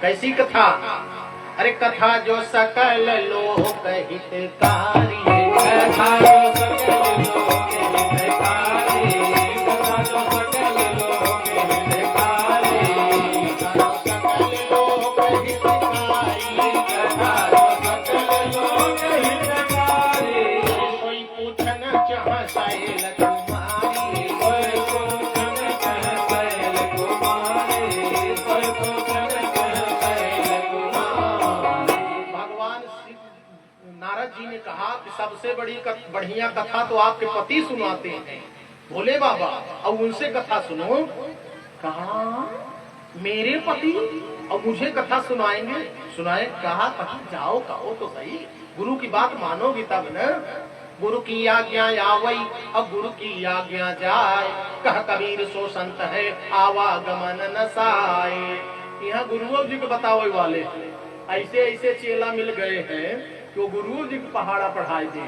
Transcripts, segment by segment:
कैसी कथा? अरे कथा जो सकल लोक हितकारी है, कथा जो सकल लोक हितकारी, कथा जो सकल लोक हितकारी, सकल लोक हितकारी, कथा जो सकल लोक हितकारी। कोई पूछन चाह सैल कुमारी, कोई पूछन चाह सैल कुमारी, कोई पूछन चाह सैल कुमारी। भगवान नारद जी ने कहा कि सबसे बढ़िया कथा तो आपके पति सुनाते हैं भोले बाबा, अब उनसे कथा सुनो। कहा मेरे पति अब मुझे कथा सुनाएंगे? सुनाए? कहा जाओ कहो तो सही, गुरु की बात मानोगी तब न। गुरु की आज्ञा आवई, अब गुरु की आज्ञा जाए, कह कबीर सो संत है आवागमन न साए। यहाँ गुरुओं जी को बतावे वाले ऐसे ऐसे चेला मिल गए हैं कि गुरु जी को पहाड़ा पढ़ाए दे।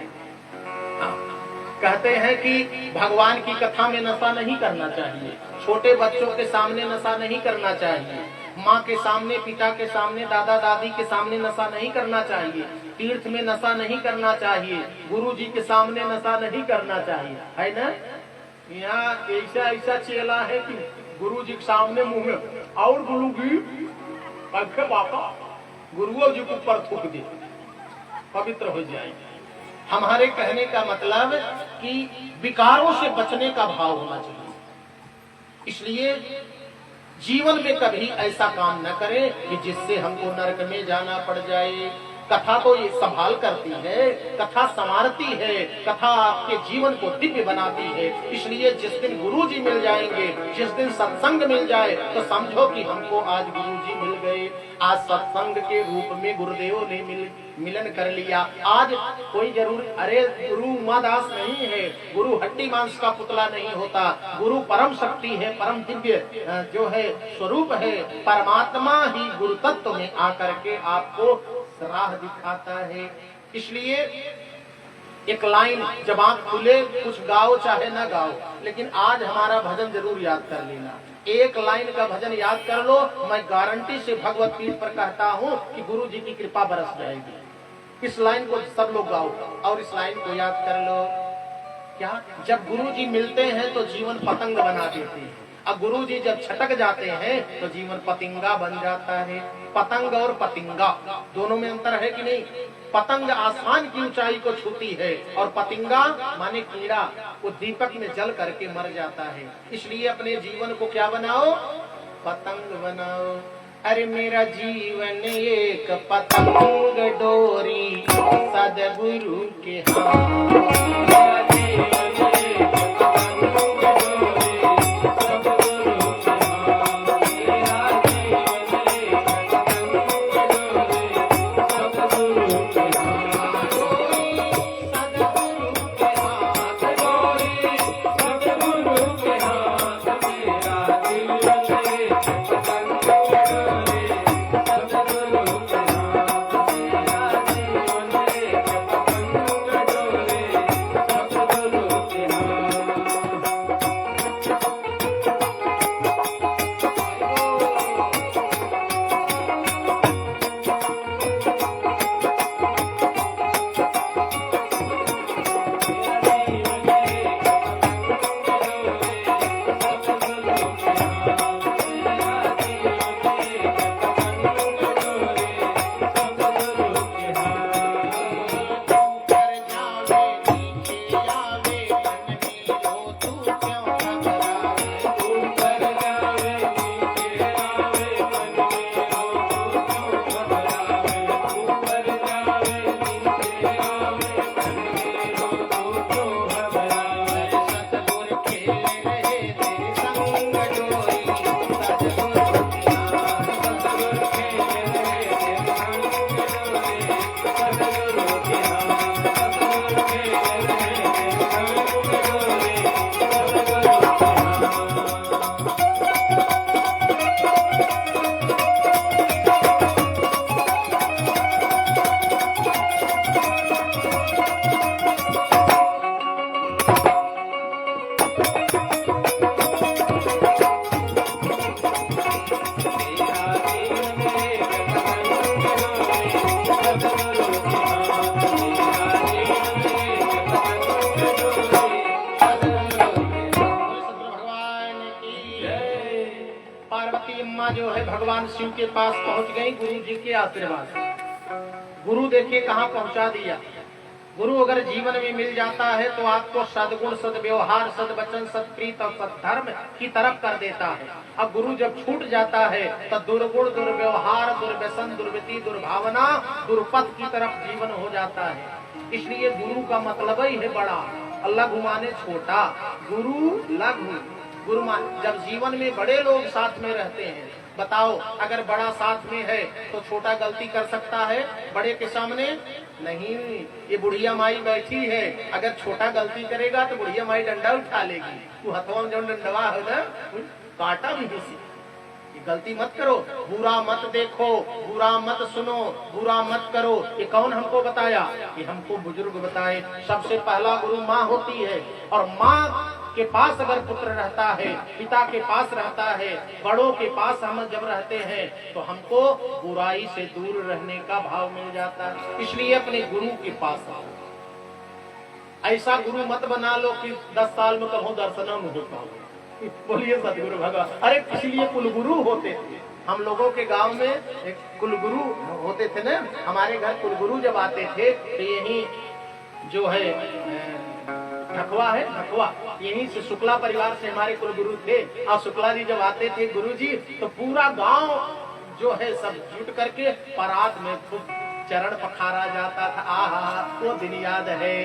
कहते हैं कि भगवान की कथा में नशा नहीं करना चाहिए, छोटे बच्चों के सामने नशा नहीं करना चाहिए, माँ के सामने, पिता के सामने, दादा दादी के सामने नशा नहीं करना चाहिए, तीर्थ में नशा नहीं करना चाहिए, गुरु जी के सामने नशा नहीं करना चाहिए, है ना। यहाँ ऐसा ऐसा चेला है कि गुरु जी के सामने मुंह में और गुरु जी आंखें बाका गुरुओं जी को ऊपर थूक दे, पवित्र हो जाएंगे। हमारे कहने का मतलब कि विकारों से बचने का भाव होना चाहिए। इसलिए जीवन में कभी ऐसा काम न करें कि जिससे हमको नरक में जाना पड़ जाए। कथा तो ये संभाल करती है, कथा संवारती है, कथा आपके जीवन को दिव्य बनाती है। इसलिए जिस दिन गुरु जी मिल जाएंगे, जिस दिन सत्संग मिल जाए, तो समझो कि हमको आज गुरु जी मिल गए। आज सत्संग के रूप में गुरुदेव ने मिलन कर लिया। आज कोई जरूर अरे गुरु उमादास नहीं है, गुरु हड्डी मांस का पुतला नहीं होता, गुरु परम शक्ति है, परम दिव्य जो है स्वरूप है। परमात्मा ही गुरु तत्व में आकर के आपको राह दिखाता है। इसलिए एक लाइन जब आप खुले, कुछ गाओ चाहे ना गाओ, लेकिन आज हमारा भजन जरूर याद कर लेना। एक लाइन का भजन याद कर लो, मैं गारंटी से भगवत पीठ पर कहता हूँ कि गुरु जी की कृपा बरस जाएगी। इस लाइन को सब लोग गाओ और इस लाइन को याद कर लो। क्या? जब गुरु जी मिलते हैं तो जीवन पतंग बना देते हैं, अब गुरु जी जब छटक जाते हैं तो जीवन पतिंगा बन जाता है। पतंग और पतिंगा दोनों में अंतर है कि नहीं? पतंग आसमान की ऊंचाई को छूती है और पतिंगा माने कीड़ा, वो दीपक में जल करके मर जाता है। इसलिए अपने जीवन को क्या बनाओ? पतंग बनाओ। अरे मेरा जीवन एक पतंग डोरी सद्गुरु के हाथ। भगवान शिव के पास पहुंच गई गुरु जी के आशीर्वाद से। गुरु देखिए कहाँ पहुंचा दिया। गुरु अगर जीवन में मिल जाता है तो आपको सद्गुण, सद्व्यवहार, सद्वचन, सत्प्रीत और सद्धर्म की तरफ कर देता है। अब गुरु जब छूट जाता है तो दुर्गुण, दुर्व्यवहार, दुर्व्यसन, दुर्वृत्ति, दुर्भावना, दुर्पथ की तरफ जीवन हो जाता है। इसलिए गुरु का मतलब ही है बड़ा, लघु माने छोटा, गुरु लघु। गुरु मान जब जीवन में बड़े लोग साथ में रहते हैं, बताओ अगर बड़ा साथ में है तो छोटा गलती कर सकता है बड़े के सामने? नहीं। ये बुढ़िया माई बैठी है, अगर छोटा गलती करेगा तो बुढ़िया माई डंडा उठा लेगी। तू हथवा में जो डंडवा है ना, काटा भी किसी। गलती मत करो, बुरा मत देखो, बुरा मत सुनो, बुरा मत करो। ये कौन हमको बताया? ये हमको बुजुर्ग बताए। सबसे पहला गुरु माँ होती है, और माँ के पास अगर पुत्र रहता है, पिता के पास रहता है, बड़ों के पास हम जब रहते हैं तो हमको बुराई से दूर रहने का भाव मिल जाता है। इसलिए अपने गुरु के पास आओ। ऐसा गुरु मत बना लो कि 10 साल में कहो दर्शन में होता हो। बोलिए सदगुरु भगवान। अरे इसलिए कुलगुरु होते थे। हम लोगों के गांव में एक कुलगुरु होते थे ना, हमारे घर कुलगुरु जब आते थे तो यही जो है नखवा है, नखवा यहीं से शुक्ला परिवार से हमारे कुलगुरु थे। और शुक्ला जी जब आते थे गुरु जी तो पूरा गांव जो है सब जुट करके परात में खूब चरण पखारा जाता था। आहा, वो दिन याद है।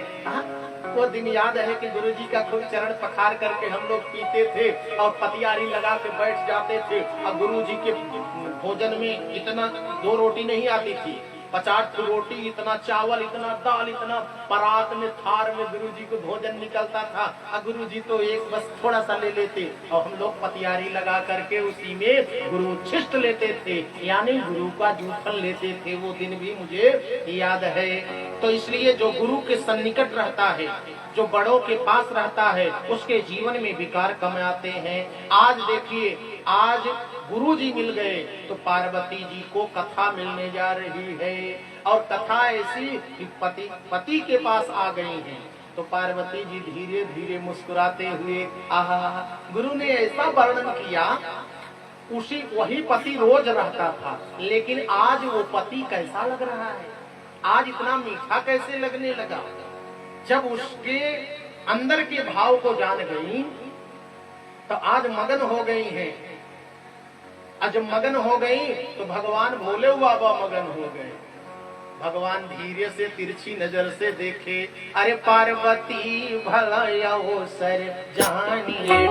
वो दिन याद है कि गुरु जी का खूब चरण पखार करके हम लोग पीते थे और पतियारी लगा के बैठ जाते थे। और गुरु जी के भोजन में इतना 2 रोटी नहीं आती थी, 50 रोटी, इतना चावल, इतना दाल, इतना परात में थार में गुरु जी को भोजन निकलता था। और गुरु जी तो एक बस थोड़ा सा ले लेते और हम लोग पतियारी लगा करके उसी में गुरु छिष्ट लेते थे, यानी गुरु का जूठन लेते थे। वो दिन भी मुझे याद है। तो इसलिए जो गुरु के सन्निकट रहता है, जो बड़ों के पास रहता है, उसके जीवन में विकार कम आते हैं। आज देखिए, आज गुरु जी मिल गए तो पार्वती जी को कथा मिलने जा रही है। और कथा ऐसी कि पति के पास आ गई है तो पार्वती जी धीरे धीरे मुस्कुराते हुए, आहा, गुरु ने ऐसा वर्णन किया। वही पति रोज रहता था, लेकिन आज वो पति कैसा लग रहा है, आज इतना मीठा कैसे लगने लगा। जब उसके अंदर के भाव को जान गई तो आज मगन हो गई हैं। आज मगन हो गई तो भगवान भोले बाबा मगन हो गए। भगवान धीरे से तिरछी नजर से देखे, अरे पार्वती भला अवसर जानिए,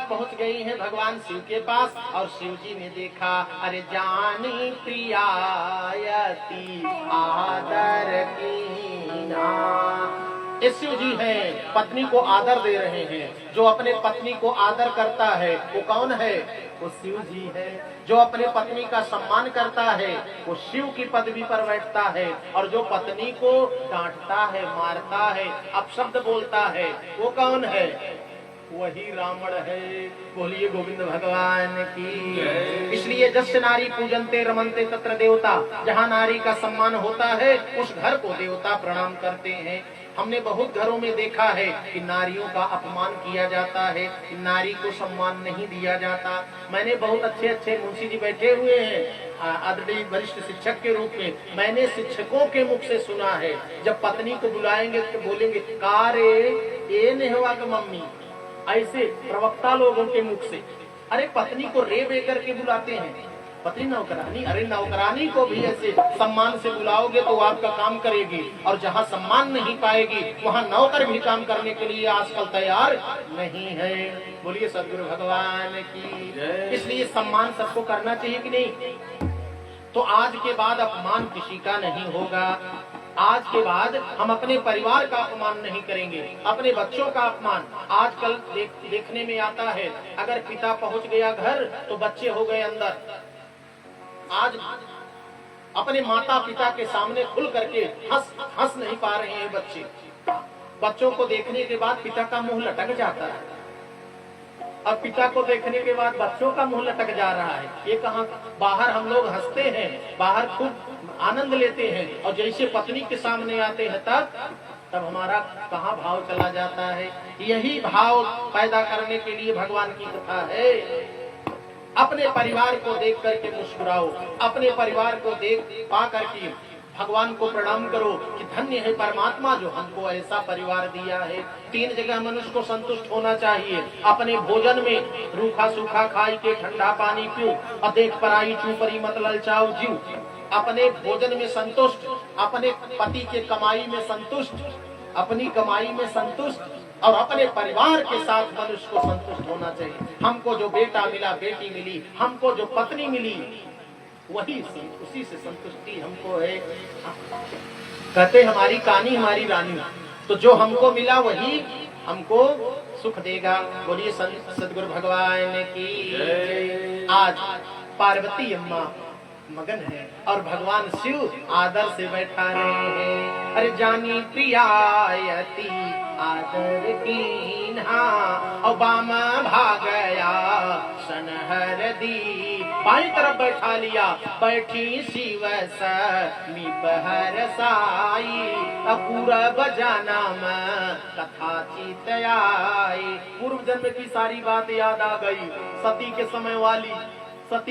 पहुंच गई हैं भगवान शिव के पास। और शिव जी ने देखा, अरे जानी प्रियायती आदर कीना। ये शिव जी हैं, पत्नी को आदर दे रहे हैं। जो अपने पत्नी को आदर करता है वो कौन है? वो शिव जी है। जो अपने पत्नी का सम्मान करता है वो शिव की पदवी पर बैठता है। और जो पत्नी को डांटता है, मारता है, अपशब्द बोलता है, वो कौन है? वही रावण है। बोलिए गोविंद भगवान की। इसलिए जस्य नारी पूजनते रमनते तत्र देवता। जहाँ नारी का सम्मान होता है उस घर को देवता प्रणाम करते हैं। हमने बहुत घरों में देखा है कि नारियों का अपमान किया जाता है, नारी को सम्मान नहीं दिया जाता। मैंने बहुत अच्छे अच्छे मुंशी जी बैठे हुए हैं आदरणीय वरिष्ठ शिक्षक के रूप में, मैंने शिक्षकों के मुख से सुना है, जब पत्नी को बुलाएंगे तो बोलेंगे, कारे ये नहीं हुआ कि मम्मी, ऐसे प्रवक्ता लोगों के मुख से। अरे पत्नी को रे बे करके बुलाते हैं, पत्नी नौकरानी। अरे नौकरानी को भी ऐसे सम्मान से बुलाओगे तो आपका काम करेगी। और जहाँ सम्मान नहीं पाएगी वहाँ नौकर भी काम करने के लिए आजकल तैयार नहीं है। बोलिए सदगुरु भगवान की। इसलिए सम्मान सबको करना चाहिए कि नहीं? तो आज के बाद अपमान किसी का नहीं होगा। आज के बाद हम अपने परिवार का अपमान नहीं करेंगे, अपने बच्चों का अपमान। आजकल देखने में आता है, अगर पिता पहुंच गया घर तो बच्चे हो गए अंदर। आज अपने माता पिता के सामने खुल करके हंस नहीं पा रहे हैं बच्चे। बच्चों को देखने के बाद पिता का मुंह लटक जाता है, और पिता को देखने के बाद बच्चों का मुंह लटक जा रहा है। ये कहाँ, बाहर हम लोग हंसते हैं, बाहर खूब आनंद लेते हैं, और जैसे पत्नी के सामने आते हैं तब हमारा कहाँ भाव चला जाता है। यही भाव पैदा करने के लिए भगवान की कथा है। अपने परिवार को देख करके मुस्कुराओ, अपने परिवार को देख पा करके भगवान को प्रणाम करो कि धन्य है परमात्मा जो हमको ऐसा परिवार दिया है। 3 जगह मनुष्य को संतुष्ट होना चाहिए। अपने भोजन में रूखा सूखा खाई के ठंडा पानी पियो, और देख पराई चूपरी मत ललचाओ जीव। अपने भोजन में संतुष्ट, अपने पति के कमाई में संतुष्ट, अपनी कमाई में संतुष्ट, और अपने परिवार के साथ मनुष्य को संतुष्ट होना चाहिए। हमको जो बेटा मिला, बेटी मिली, हमको जो पत्नी मिली, वही उसी से संतुष्टि हमको है। कहते हमारी कानी हमारी रानी, तो जो हमको मिला वही हमको सुख देगा। बोलिए सदगुरु भगवान की। आज पार्वती अम्मा मगन है और भगवान शिव आदर से बैठा रहे हैं। अरे जानी प्रियायती आदर कीन्हा, और बाम भागया सनहर दी। बाई तरफ बैठा लिया, बैठी शिव समीप हरसाई। पूरब जनम कथा चित आई। पूर्व जन्म की सारी बात याद आ गई। सती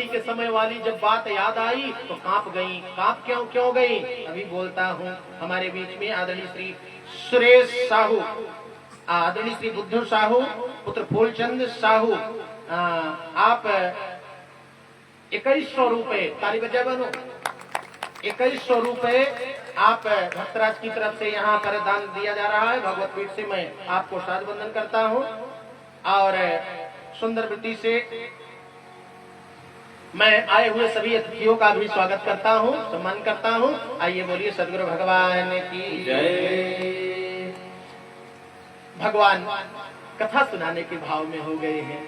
के समय वाली जब बात याद आई तो कांप गई। कांप क्यों गई? अभी बोलता हूँ। हमारे बीच में आदरणीय श्री सुरेश साहू, आदरणीय श्री बुद्धू साहू, पुत्र फूलचंद साहू, आप 2100 रुपए, ताली बजा बनो, 2100 रुपए आप भक्तराज की तरफ से यहाँ पर दान दिया जा रहा है। भगवत पीठ से मैं आपको साध बंधन करता हूँ और सुंदर वृत्ति से मैं आए हुए सभी अतिथियों का भी स्वागत करता हूँ, सम्मान करता हूँ। आइए बोलिए सदगुरु भगवान की जय। भगवान कथा सुनाने के भाव में हो गए हैं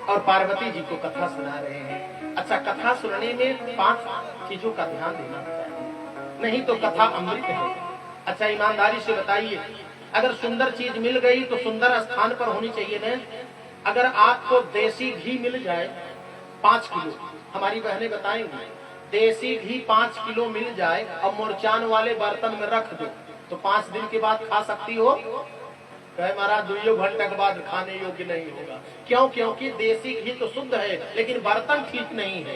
और पार्वती जी को कथा सुना रहे हैं। अच्छा, कथा सुनने में 5 चीजों का ध्यान देना चाहिए, नहीं तो कथा अमृत है। अच्छा, ईमानदारी से बताइए, अगर सुंदर चीज मिल गई तो सुंदर स्थान पर होनी चाहिए न। अगर आपको देसी घी मिल जाए 5 किलो, हमारी बहनें बताएंगी, देसी घी 5 किलो मिल जाए और मुरचान वाले बर्तन में रख दो तो 5 दिन के बाद खा सकती हो? कहे महाराज 2 घंटे के बाद खाने योग्य नहीं होगा। क्यों? क्योंकि देसी घी तो शुद्ध है लेकिन बर्तन ठीक नहीं है।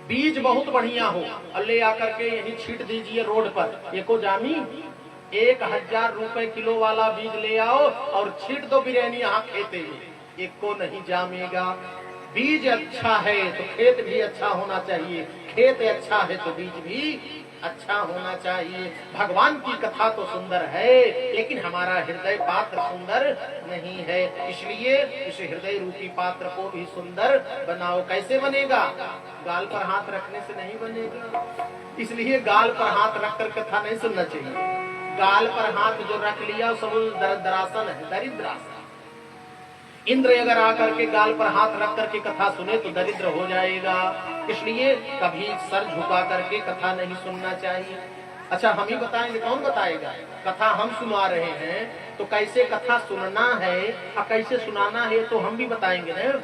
बीज बहुत बढ़िया हो और ले आकर के यही छीट दीजिए रोड पर। एको जामी 1000 रुपए किलो वाला बीज ले आओ और छीट दो बिरयानी यहाँ खेते में, एको नहीं जामेगा। बीज अच्छा है तो खेत भी अच्छा होना चाहिए, खेत अच्छा है तो बीज भी अच्छा होना चाहिए। भगवान की कथा तो सुंदर है लेकिन हमारा हृदय पात्र सुंदर नहीं है, इसलिए इस हृदय रूपी पात्र को भी सुंदर बनाओ। कैसे बनेगा? गाल पर हाथ रखने से नहीं बनेगा, इसलिए गाल पर हाथ रखकर कथा नहीं सुनना चाहिए। गाल पर हाथ जो रख लिया सब दरासन है, दरिद्रासन। इंद्र अगर आकर के गाल पर हाथ रख करके कथा सुने तो दरिद्र हो जाएगा, इसलिए कभी सर झुका करके कथा नहीं सुनना चाहिए। अच्छा, हम ही बताएंगे, कौन बताएगा? कथा हम सुना रहे हैं तो कैसे कथा सुनना है और कैसे सुनाना है तो हम भी बताएंगे न।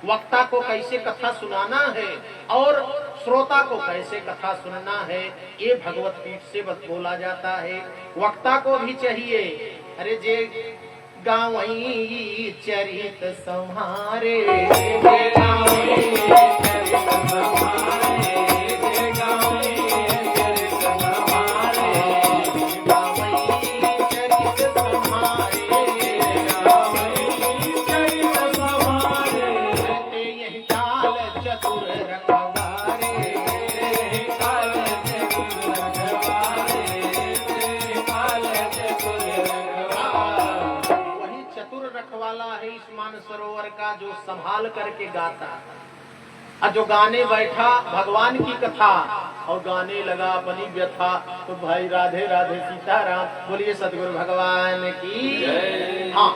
वक्ता को कैसे कथा सुनाना है और श्रोता को कैसे कथा सुनना है, ये भगवत पीठ से बोला जाता है। वक्ता को भी चाहिए, अरे जे गावई चरित संहारे, सरोवर का जो संभाल करके गाता और जो गाने बैठा भगवान की कथा और गाने लगा अपनी व्यथा, तो भाई राधे राधे सीताराम, बोलिए सदगुरु भगवान की। हाँ,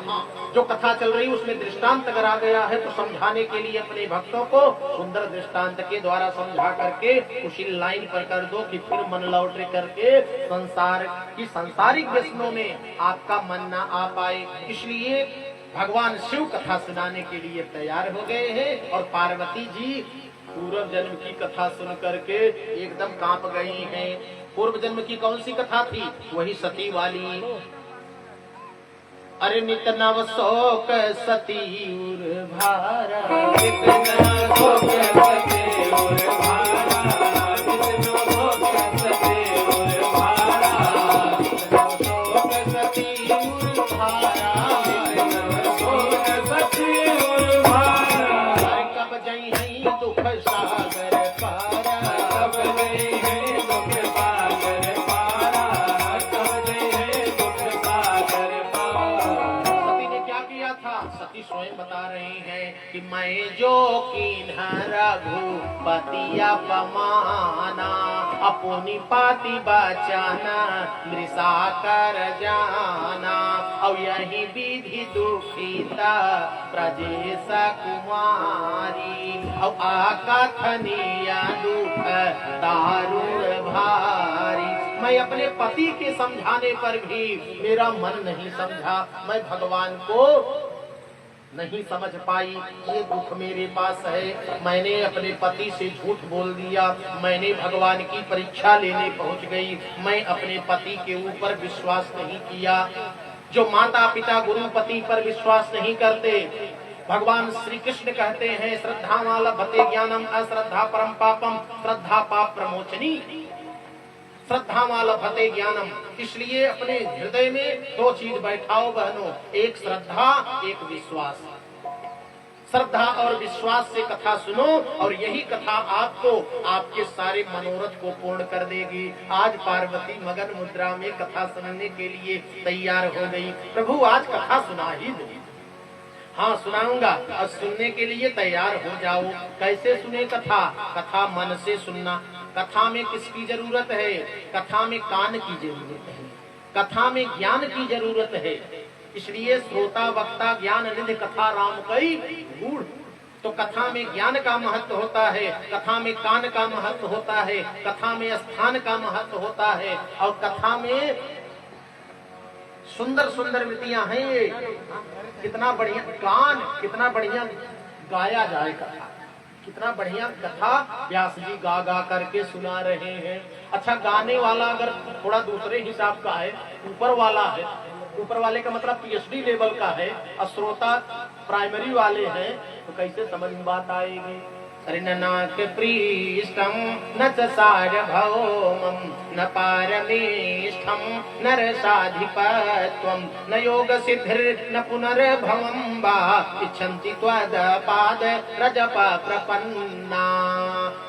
जो कथा चल रही उसमें दृष्टांत अगर आ गया है तो समझाने के लिए अपने भक्तों को सुंदर दृष्टांत के द्वारा समझा करके उसी लाइन पर कर दो कि फिर मन लौटे करके संसार की सांसारिक व्यसनों में आपका मन ना आ पाए। इसलिए भगवान शिव कथा सुनाने के लिए तैयार हो गए हैं और पार्वती जी पूर्व जन्म की कथा सुन करके एकदम कांप गई हैं। पूर्व जन्म की कौन सी कथा थी? वही सती वाली। अरे नित नव शोक सती उर भारा, नित नव शोक सती उर भारा, नित नव शोक सती उर भारा, नित नव शोक सती उर भारा, नित नव शोक सती उर भारा। कब जई है दुख सागर पारा, कब जई है दुख सागर पारा, कब जई है दुख सागर पारा। सती ने क्या किया था? सती स्वयं बता रही हैं कि मैं जो कीन्हा रघुपतिया पमाना, अपनी पाति बचाना मृषा कर जाना, और यही विधि दुखिता प्रजेश कुमारी, और आकथनीय दुख दारुण भारी। मैं अपने पति के समझाने पर भी मेरा मन नहीं समझा, मैं भगवान को नहीं समझ पाई। ये दुख मेरे पास है, मैंने अपने पति से झूठ बोल दिया, मैंने भगवान की परीक्षा लेने पहुंच गई, मैं अपने पति के ऊपर विश्वास नहीं किया। जो माता पिता गुरु पति पर विश्वास नहीं करते, भगवान श्री कृष्ण कहते हैं श्रद्धा लभते ज्ञानम अश्रद्धा परम पापम, श्रद्धा पाप प्रमोचनी, श्रद्धा लभते ज्ञानम। इसलिए अपने हृदय में दो चीज बैठाओ बहनों, एक श्रद्धा एक विश्वास। श्रद्धा और विश्वास से कथा सुनो और यही कथा आपको आपके सारे मनोरथ को पूर्ण कर देगी। आज पार्वती मगन मुद्रा में कथा सुनने के लिए तैयार हो गई। प्रभु आज कथा सुना ही दो। हाँ सुनाऊंगा, और सुनने के लिए तैयार हो जाओ। कैसे सुने कथा? कथा मन से सुनना। कथा में किसकी जरूरत है? कथा में कान की जरूरत है, कथा में ज्ञान की जरूरत है। इसलिए श्रोता वक्ता ज्ञान निधि कथा राम कई गूढ़। तो कथा में ज्ञान का महत्व होता है, कथा में कान का महत्व होता है, कथा में स्थान का महत्व होता है, और कथा में सुंदर सुंदर विधियां हैं। ये कितना बढ़िया गान, कितना बढ़िया गाया जाए कथा, कितना बढ़िया कथा व्यास जी गा गा करके सुना रहे हैं। अच्छा, गाने वाला अगर थोड़ा दूसरे हिसाब का है, ऊपर वाला है, ऊपर वाले का मतलब पीएचडी लेवल का है, और श्रोता प्राइमरी वाले हैं, तो कैसे समझ में बात आएगी? अरे नाक प्रीष्टम न च सार्वभौमं न पारमेष्ठम नरसाधिपत्वं न योग सिद्धिर्न पुनर्भवं वा इच्छन्ति त्वदपाद रजप प्रपन्ना,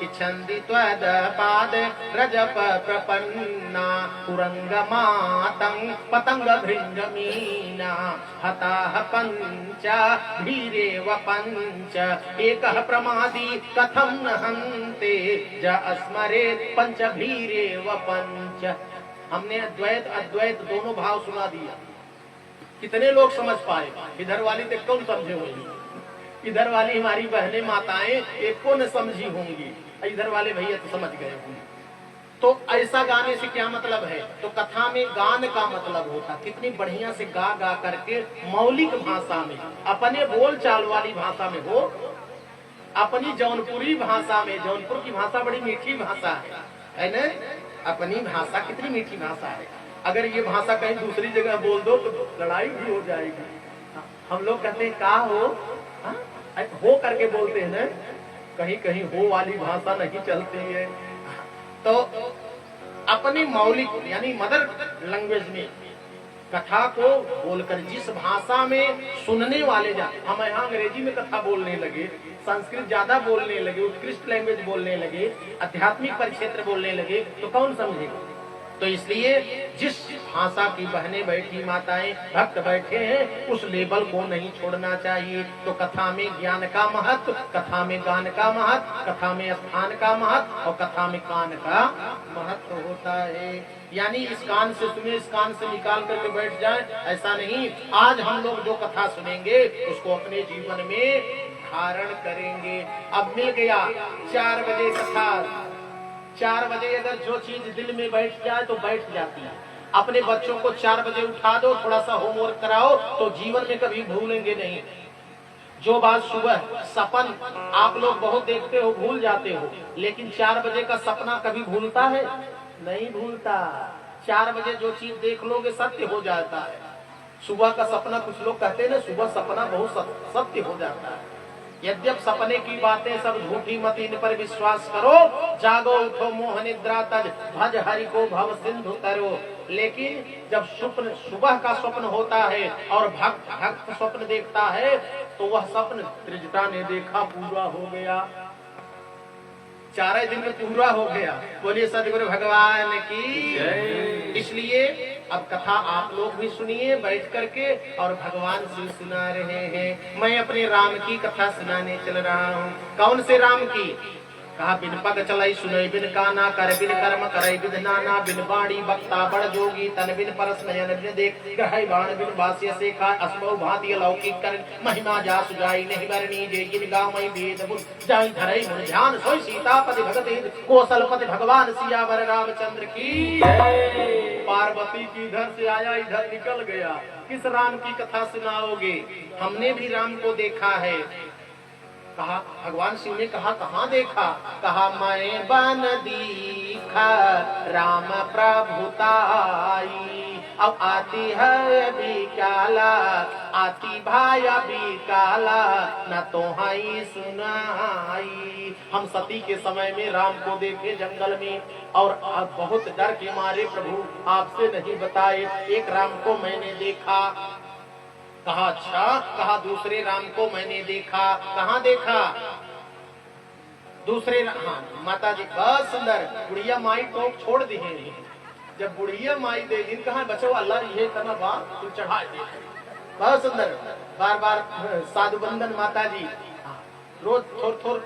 इच्छन्ति त्वदपाद रजप प्रपन्ना। कुरंगमातं पतंग भृंगमीना हताः पंच भीरेव पंच, एकः प्रमादी कथम न हन्ते ज अस्मरेत् पंच भीरेव पंच। हमने अद्वैत अद्वैत दोनों भाव सुना दिया। कितने लोग समझ पाए? इधर वाली तो कौन समझे होंगी, इधर वाली हमारी बहनें माताएं एक को न समझी होंगी, इधर वाले भैया तो समझ गए होंगे। तो ऐसा गाने से क्या मतलब है? तो कथा में गान का मतलब होता, कितनी बढ़िया से गा गा करके मौलिक भाषा में, अपने बोल चाल वाली भाषा में हो, अपनी जौनपुरी भाषा में। जौनपुर की भाषा बड़ी मीठी भाषा है ना? अपनी भाषा कितनी मीठी भाषा है। अगर ये भाषा कहीं दूसरी जगह बोल दो तो लड़ाई भी हो जाएगी। हम लोग कहते हैं का हो करके बोलते हैं ना, कहीं कहीं हो वाली भाषा नहीं चलती है। तो अपनी मौलिक यानी मदर लैंग्वेज में कथा को बोलकर, जिस भाषा में सुनने वाले हम यहाँ अंग्रेजी में कथा बोलने लगे, संस्कृत ज्यादा बोलने लगे, उत्कृष्ट लैंग्वेज बोलने लगे, आध्यात्मिक परिक्षेत्र बोलने लगे, तो कौन समझेगा? तो इसलिए जिस भाषा की बहनें बैठी, माताएं, भक्त बैठे हैं, उस लेवल को नहीं छोड़ना चाहिए। तो कथा में ज्ञान का महत्व, कथा में गान का महत्व, कथा में स्थान का महत्व और कथा में कान का महत्व होता है। यानी इस कान से सुने, इस कान से निकाल करके बैठ जाए, ऐसा नहीं। आज हम लोग जो कथा सुनेंगे उसको अपने जीवन में धारण करेंगे। अब मिल गया 4 बजे कथा, 4 बजे अगर जो चीज दिल में बैठ जाए तो बैठ जाती है। अपने बच्चों को 4 बजे उठा दो, थोड़ा सा होमवर्क कराओ, तो जीवन में कभी भूलेंगे नहीं। जो बात सुबह सपन आप लोग बहुत देखते हो, भूल जाते हो, लेकिन 4 बजे का सपना कभी भूलता है? नहीं भूलता। 4 बजे जो चीज देख लोगे सत्य हो जाता है। सुबह का सपना, कुछ लोग कहते हैं ना, सुबह सपना बहुत सत्य हो जाता है। यद्यप सपने की बातें सब झूठी, मत इन पर विश्वास करो। जागो उठो मोह निद्रा तज, भज हरि को भव सिंधु तरो। लेकिन जब स्वप्न, सुबह का स्वप्न होता है और भक्त स्वप्न देखता है, तो वह स्वप्न त्रिजटा ने देखा, पूरा हो गया, 4 दिन में पूरा हो गया। बोलिए सदगुरु भगवान की। इसलिए अब कथा आप लोग भी सुनिए बैठ करके, और भगवान से सुना रहे हैं। मैं अपने राम की कथा सुनाने चल रहा हूँ। कौन से राम की? कहा बिन पग चलाई सुनई बिन काना, कर बिन कर्म करई बिन नाना, बिन बाणी बक्ता बड़ जोगी, तन बिन परस नयन बिन देख, ग्रहई बाण बिन बास्य से खा, असबौ भांति अलौकिक कर, महिमा जा सुजाई नहीं बरनी, जे जिन गावई वेद बुन जाई धरई मुन ध्यान, सोई सीतापति भगति कौशलपति भगवान सियावर रामचंद्र की। पार्वती की इधर से आया, इधर निकल गया। किस राम की कथा सुनाओगे? हमने भी राम को देखा है। कहा भगवान शिव ने कहा कहाँ देखा? कहा मैं बन दीखा राम प्रभुताई, अब आती है भी काला, आती भाई भी काला, न तो हाई सुनाई। हम सती के समय में राम को देखे जंगल में, और बहुत डर के मारे प्रभु आपसे नहीं बताए। एक राम को मैंने देखा। कहा अच्छा? कहा दूसरे राम को मैंने देखा। कहाँ देखा? दूसरे हाँ माता जी बहुत सुंदर। बुढ़िया माई को छोड़ दी है। जब बुढ़िया माई देगी, कहा बचो अल्लाह ये करना बात तू चढ़ा दे। बहुत सुंदर। बार बार साधु बंदन माता जी रोज थोड़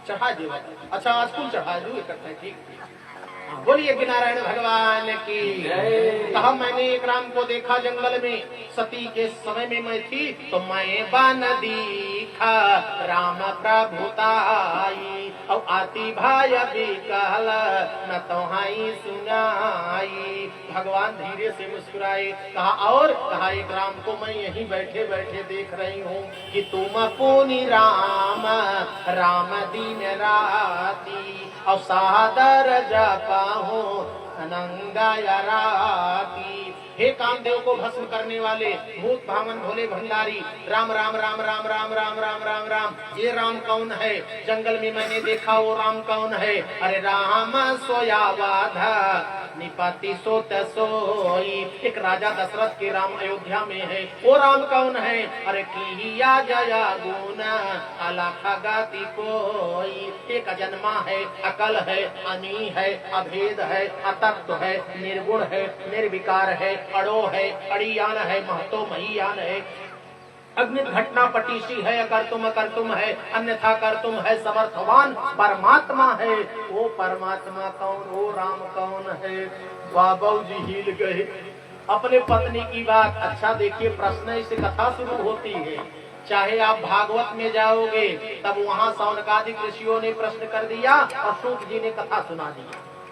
चढ़ा दे। अच्छा आज कुल चढ़ा दू इकट्ठा। ठीक बोलिए कि नारायण भगवान की। कहा मैंने एक राम को देखा जंगल में, सती के समय में मैं थी, तो मैं बन दीखा राम प्रभुताई, और आती भाई भी कहला, न तो हाई सुनाई। भगवान धीरे से मुस्कुराए। कहा और? कहा एक राम को मैं यहीं बैठे बैठे देख रही हूँ कि तुम पुनि राम राम दिन राती, और सादर जपाहू अनंगा राती। हे कामदेव को भस्म करने वाले भूत भावन भोले भंडारी, राम राम राम राम राम राम राम राम राम। ये राम कौन है? जंगल में मैंने देखा वो राम कौन है? अरे राम सोया बाधा निपति सोत सोई। एक राजा दशरथ के राम अयोध्या में है, वो राम कौन है? अरे किया जया गुना अलखा गाती कोई। एक अजन्मा है, अकल है, अनी है, अभेद है, अतत्व है, निर्गुण है, निर्विकार है, अड़ो है, अड़ियान है, महतो महियान है, अग्नि घटना पटीसी है, अकर्तुम है, अन्यथा कर्तुम है, समर्थवान परमात्मा है। वो परमात्मा कौन? वो राम कौन है? बाबा जी हिल गए। अपने पत्नी की बात। अच्छा देखिए प्रश्न से कथा शुरू होती है। चाहे आप भागवत में जाओगे तब वहाँ सौनकादि ऋषियों ने प्रश्न कर दिया और सूत जी ने कथा सुना दी,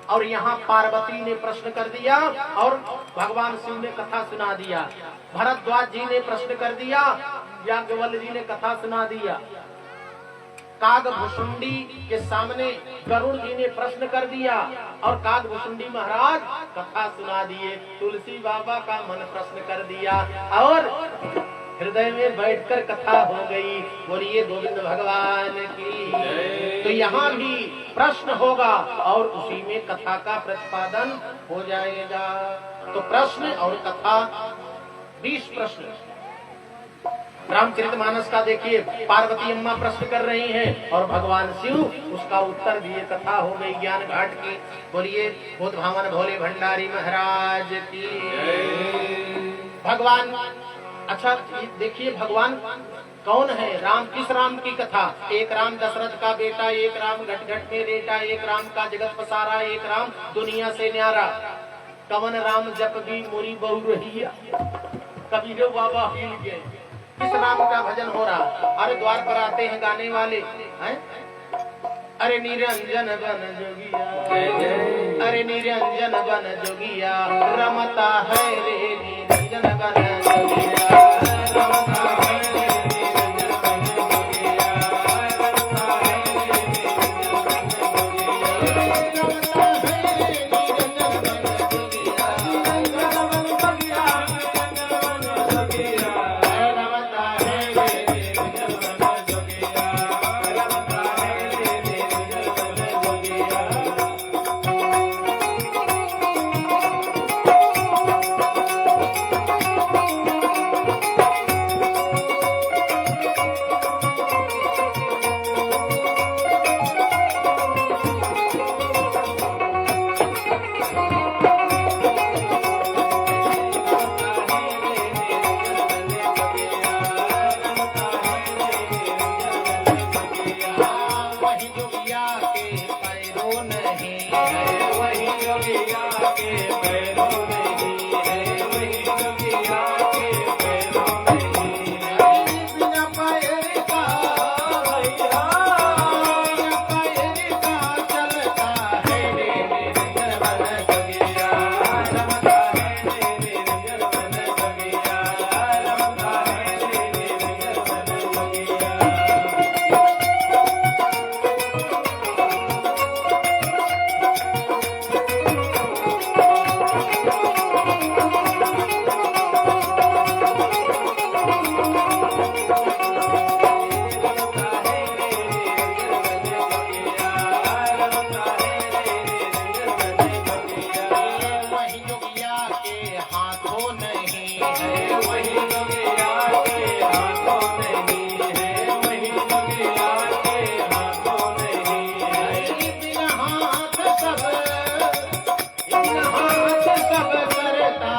और यहाँ पार्वती ने प्रश्न कर दिया और भगवान शिव ने कथा सुना दिया। भरद्वाज जी ने प्रश्न कर दिया, याज्ञवल्क्य जी ने कथा सुना दिया। कागभुषुंडी के सामने गरुड़ जी ने प्रश्न कर दिया और कागभुषुंडी महाराज कथा सुना दिए। तुलसी बाबा का मन प्रश्न कर दिया और हृदय में बैठकर कथा हो गई। बोलिए गोविंद भगवान की। तो यहाँ भी प्रश्न होगा और उसी में कथा का प्रतिपादन हो जाएगा। तो प्रश्न और कथा 20 प्रश्न। रामचरितमानस का देखिए, पार्वती अम्मा प्रश्न कर रही हैं और भगवान शिव उसका उत्तर दिए। कथा हो गई ज्ञान घाट की। बोलिए भूत भावन भोले भंडारी महाराज की। भगवान, अच्छा देखिए भगवान कौन है? राम, किस राम की कथा? एक राम दशरथ का बेटा, एक राम घट घट में लेटा, एक राम का जगत पसारा, एक राम दुनिया से न्यारा। कवन राम जप भी मुरी बहु रहिया, कबीरो बाबा हिल गए। किस राम का भजन हो रहा? अरे द्वार पर आते हैं गाने वाले हैं, अरे निरंजन बन जोगिया, अरे निरंजन बन जोगिया, रमता है रे निरंजन बन जोगिया, रमता है रे निरंजन बन जोगिया, रमता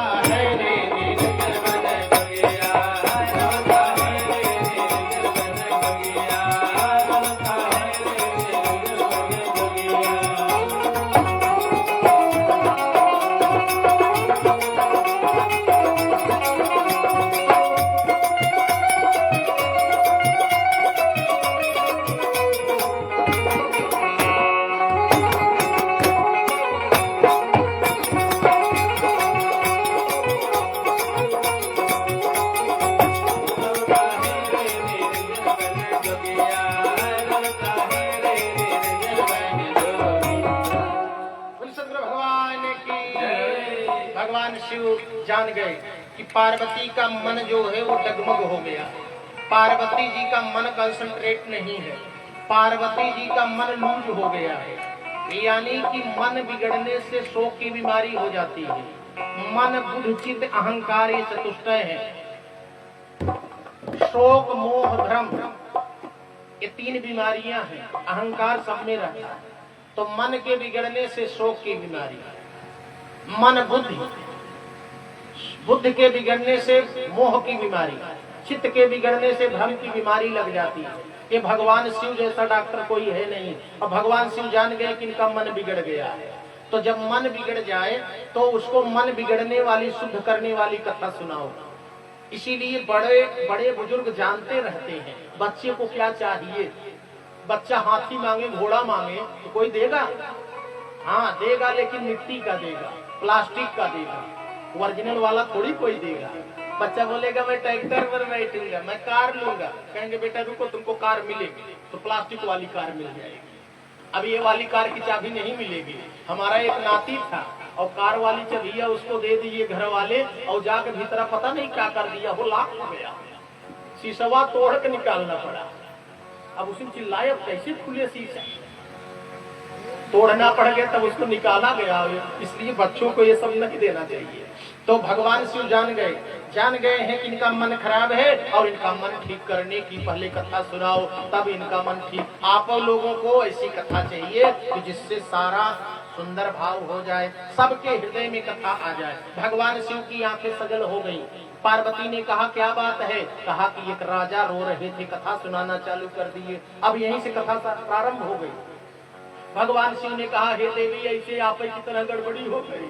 है रे जान गए कि पार्वती का मन जो है वो डगमग हो गया। पार्वती जी का मन कंसंट्रेट नहीं है, पार्वती जी का मन लूज हो गया है। यानी कि मन बिगड़ने से शोक की बीमारी हो जाती है। मन बुद्ध चित्त अहंकार ये चतुष्टय है। शोक मोह भ्रम ये तीन बीमारियां हैं। अहंकार सब में रहता है। तो मन के बिगड़ने से शोक की बीमारी, मन बुद्ध के बिगड़ने से मोह की बीमारी, चित्त के बिगड़ने से भ्रम की बीमारी लग जाती है। ये भगवान शिव जैसा डॉक्टर कोई है नहीं। और भगवान शिव जान गए कि इनका मन बिगड़ गया है। तो जब मन बिगड़ जाए तो उसको मन बिगड़ने वाली, शुद्ध करने वाली कथा सुनाओ। इसीलिए बड़े बड़े बुजुर्ग जानते रहते हैं बच्चे को क्या चाहिए। बच्चा हाथी मांगे, घोड़ा मांगे तो कोई देगा? हाँ देगा, लेकिन मिट्टी का देगा, प्लास्टिक का देगा, ओरिजिनल वाला थोड़ी कोई देगा। बच्चा बोलेगा मैं ट्रैक्टर पर बैठूंगा, मैं कार लूंगा। कहेंगे बेटा रुको, तुमको कार मिलेगी, तो प्लास्टिक वाली कार मिल जाएगी। अब ये वाली कार की चाबी नहीं मिलेगी। हमारा एक नाती था और कार वाली चाबिया उसको दे दिए घर वाले, और जाकर भीतर पता नहीं क्या कर दिया, वो लाख हो गया। शीशवा तोड़ के निकालना पड़ा। अब उसने चिल्लाया कैसे खुले शीशा, तोड़ना पड़ गया, तब उसको निकाला गया। इसलिए बच्चों को ये सब नहीं देना चाहिए। तो भगवान शिव जान गए हैं कि इनका मन खराब है और इनका मन ठीक करने की पहले कथा सुनाओ, तब इनका मन ठीक। आप लोगों को ऐसी कथा चाहिए कि जिससे सारा सुंदर भाव हो जाए, सबके हृदय में कथा आ जाए। भगवान शिव की आंखें सजल हो गई। पार्वती ने कहा क्या बात है? कहा कि एक राजा रो रहे थे, कथा सुनाना चालू कर दिए। अब यहीं से कथा प्रारंभ हो गई। भगवान शिव ने कहा हे देवी, ऐसे आप की तरह गड़बड़ी हो गई।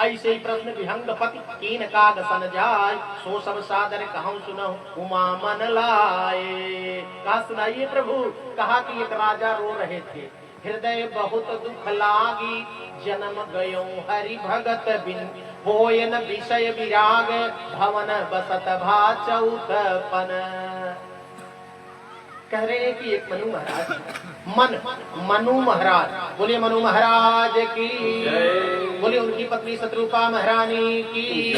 ऐसे ही प्रश्न विहंग पति कीन काग सन जाय, सो सब सादर कहूं सुनो उमा मन लाए। कहा सुनाइए प्रभु। कहा कि एक राजा रो रहे थे, हृदय बहुत दुख लागी, जन्म गयो हरि भगत बिन, होयन विषय विराग, भवन बसत भा चौथपन। कह रहे हैं कि एक मनु महाराज, मनु महाराज, बोलिए मनु महाराज की, बोलिए उनकी पत्नी शत्रुपा महारानी की।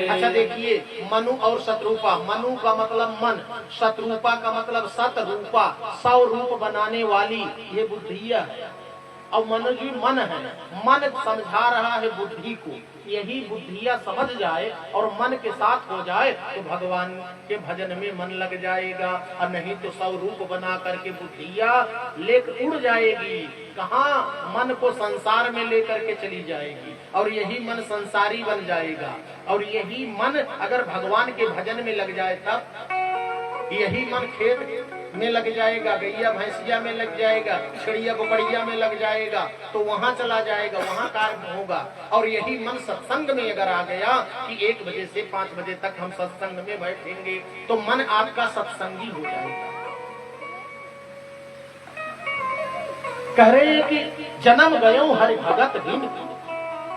अच्छा देखिए, मनु और शत्रुपा, मनु का मतलब मन, शत्रुपा का मतलब सतरूपा, 100 रूप बनाने वाली ये बुद्धिया है। और मनु जी मन है, मन समझा रहा है बुद्धि को। यही बुद्धिया समझ जाए और मन के साथ हो जाए तो भगवान के भजन में मन लग जाएगा, और नहीं तो 100 रूप बना करके बुद्धिया लेकर उड़ जाएगी। कहाँ? मन को संसार में लेकर के चली जाएगी, और यही मन संसारी बन जाएगा। और यही मन अगर भगवान के भजन में लग जाए तब यही मन खेत में लग जाएगा, गैया भैंसिया में लग जाएगा, चिड़िया बुकड़िया में लग जाएगा, तो वहाँ चला जाएगा, वहाँ कार्य होगा। और यही मन सत्संग में अगर आ गया कि 1 बजे से 5 बजे तक हम सत्संग में बैठेंगे, तो मन आपका सत्संगी हो जाएगा। कह रहे हैं कि जन्म गयो हरि भगत बिन,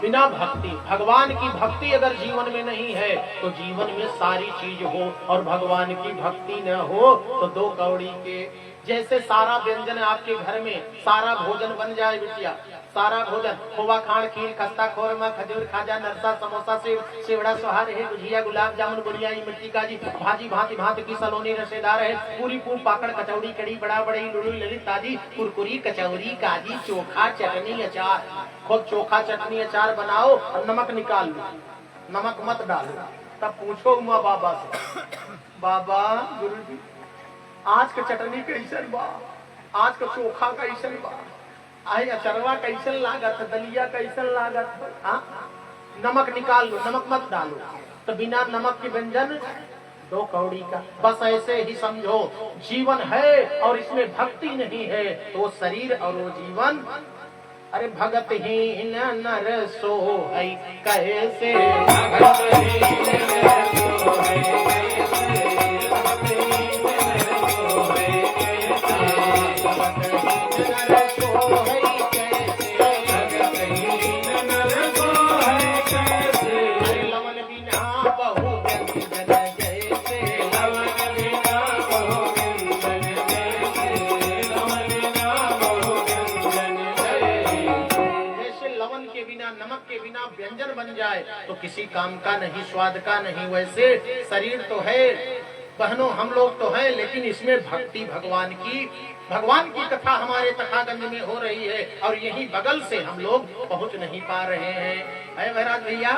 बिना भक्ति, भगवान की भक्ति अगर जीवन में नहीं है तो जीवन में सारी चीज हो, और भगवान की भक्ति न हो तो 2 कौड़ी के जैसे सारा व्यंजन आपके घर में, सारा भोजन बन जाए बिटिया, सारा भोजन, खोवा खाड़ खीर खस्ता खोरमा खजूर खाजा नरसा समोसा सेव सेवड़ा सोहार है, गुजिया गुलाब जामुन बुनिया मिर्ची काजी भाजी भांति भांति की सलोनी रसेदार है, पूरी पूरी पाकड़ कचौड़ी कड़ी बड़ा बड़ी लुड़ी ललित ताजी कुरकुरी कचौरी काजी चोखा चटनी अचार। खूब चोखा चटनी अचार बनाओ और नमक निकाल लो, नमक मत डालो। तब पूछो उमा बाबा से, बाबा गुरु जी आज का चटनी कैसन बा, आज का चोखा कैसन बा, आई अचरवा कैसन लागत, दलिया कैसन लागत, हाँ नमक निकाल लो, नमक मत डालो। तो बिना नमक के व्यंजन 2 कौड़ी का। बस ऐसे ही समझो, जीवन है और इसमें भक्ति नहीं है तो वो शरीर और वो जीवन, अरे भगत ही नर सो है कैसे, व्यंजन बन जाए तो किसी काम का नहीं, स्वाद का नहीं। वैसे शरीर तो है बहनों, हम लोग तो हैं, लेकिन इसमें भक्ति भगवान की कथा हमारे तथागंज में हो रही है, और यही बगल से हम लोग पहुंच नहीं पा रहे हैं। है महाराज भैया,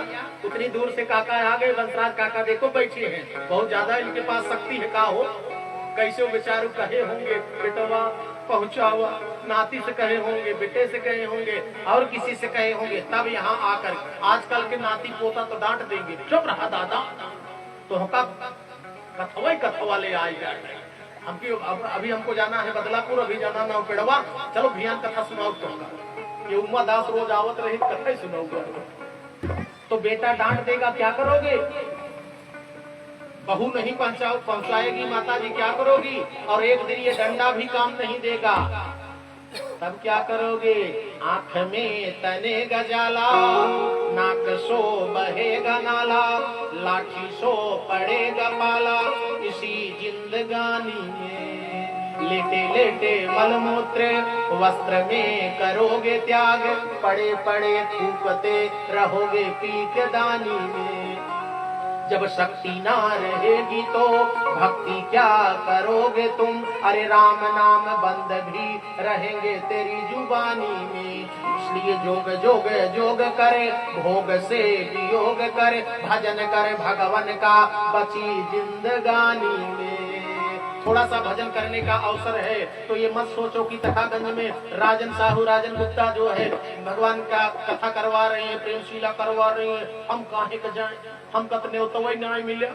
उतनी दूर से काका आ गए, बंसराज काका देखो बैठे हैं, बहुत ज्यादा इनके पास शक्ति है। का हो कैसे बेचारू कहे होंगे बेटवा पहुंचा हुआ, नाती से कहे होंगे, बेटे से कहे होंगे, और किसी से कहे होंगे, तब यहाँ आकर आजकल के नाती पोता तो डांट देंगे, चुप रहा दादा, तो कथवा ले आए जाए। अभी हमको जाना है बदलापुर, अभी जाना ना पेड़वा, चलो भियान कथा सुनाओ। तो ये उमा दास रोज आवत रही कथा सुनाऊंगा, तो बेटा डांट देगा, क्या करोगे? बहू नहीं पहुंचाएगी माता जी, क्या करोगी? और एक दिन ये डंडा भी काम नहीं देगा, तब क्या करोगे? आंख में तने गजाला, नाक सो बहेगा नाला, लाठी सो पड़ेगा पाला, इसी जिंदगानी में लेटे लेटे मलमूत्र वस्त्र में करोगे त्याग, पड़े पड़े थूकते रहोगे पी के दानी में। जब शक्ति ना रहेगी तो भक्ति क्या करोगे तुम? अरे राम नाम बंद भी रहेंगे तेरी जुबानी में। इसलिए जोग जोग जोग करे, भोग से वियोग करे, भजन करे भगवान का बची जिंदगानी में। थोड़ा सा भजन करने का अवसर है तो ये मत सोचो कि तथागंज में राजन साहू राजन गुप्ता जो है भगवान का कथा करवा रहे हैं, प्रेमशीला करवा रहे हैं, हम काहे का जाए, हम कतने तो वही नहीं मिले,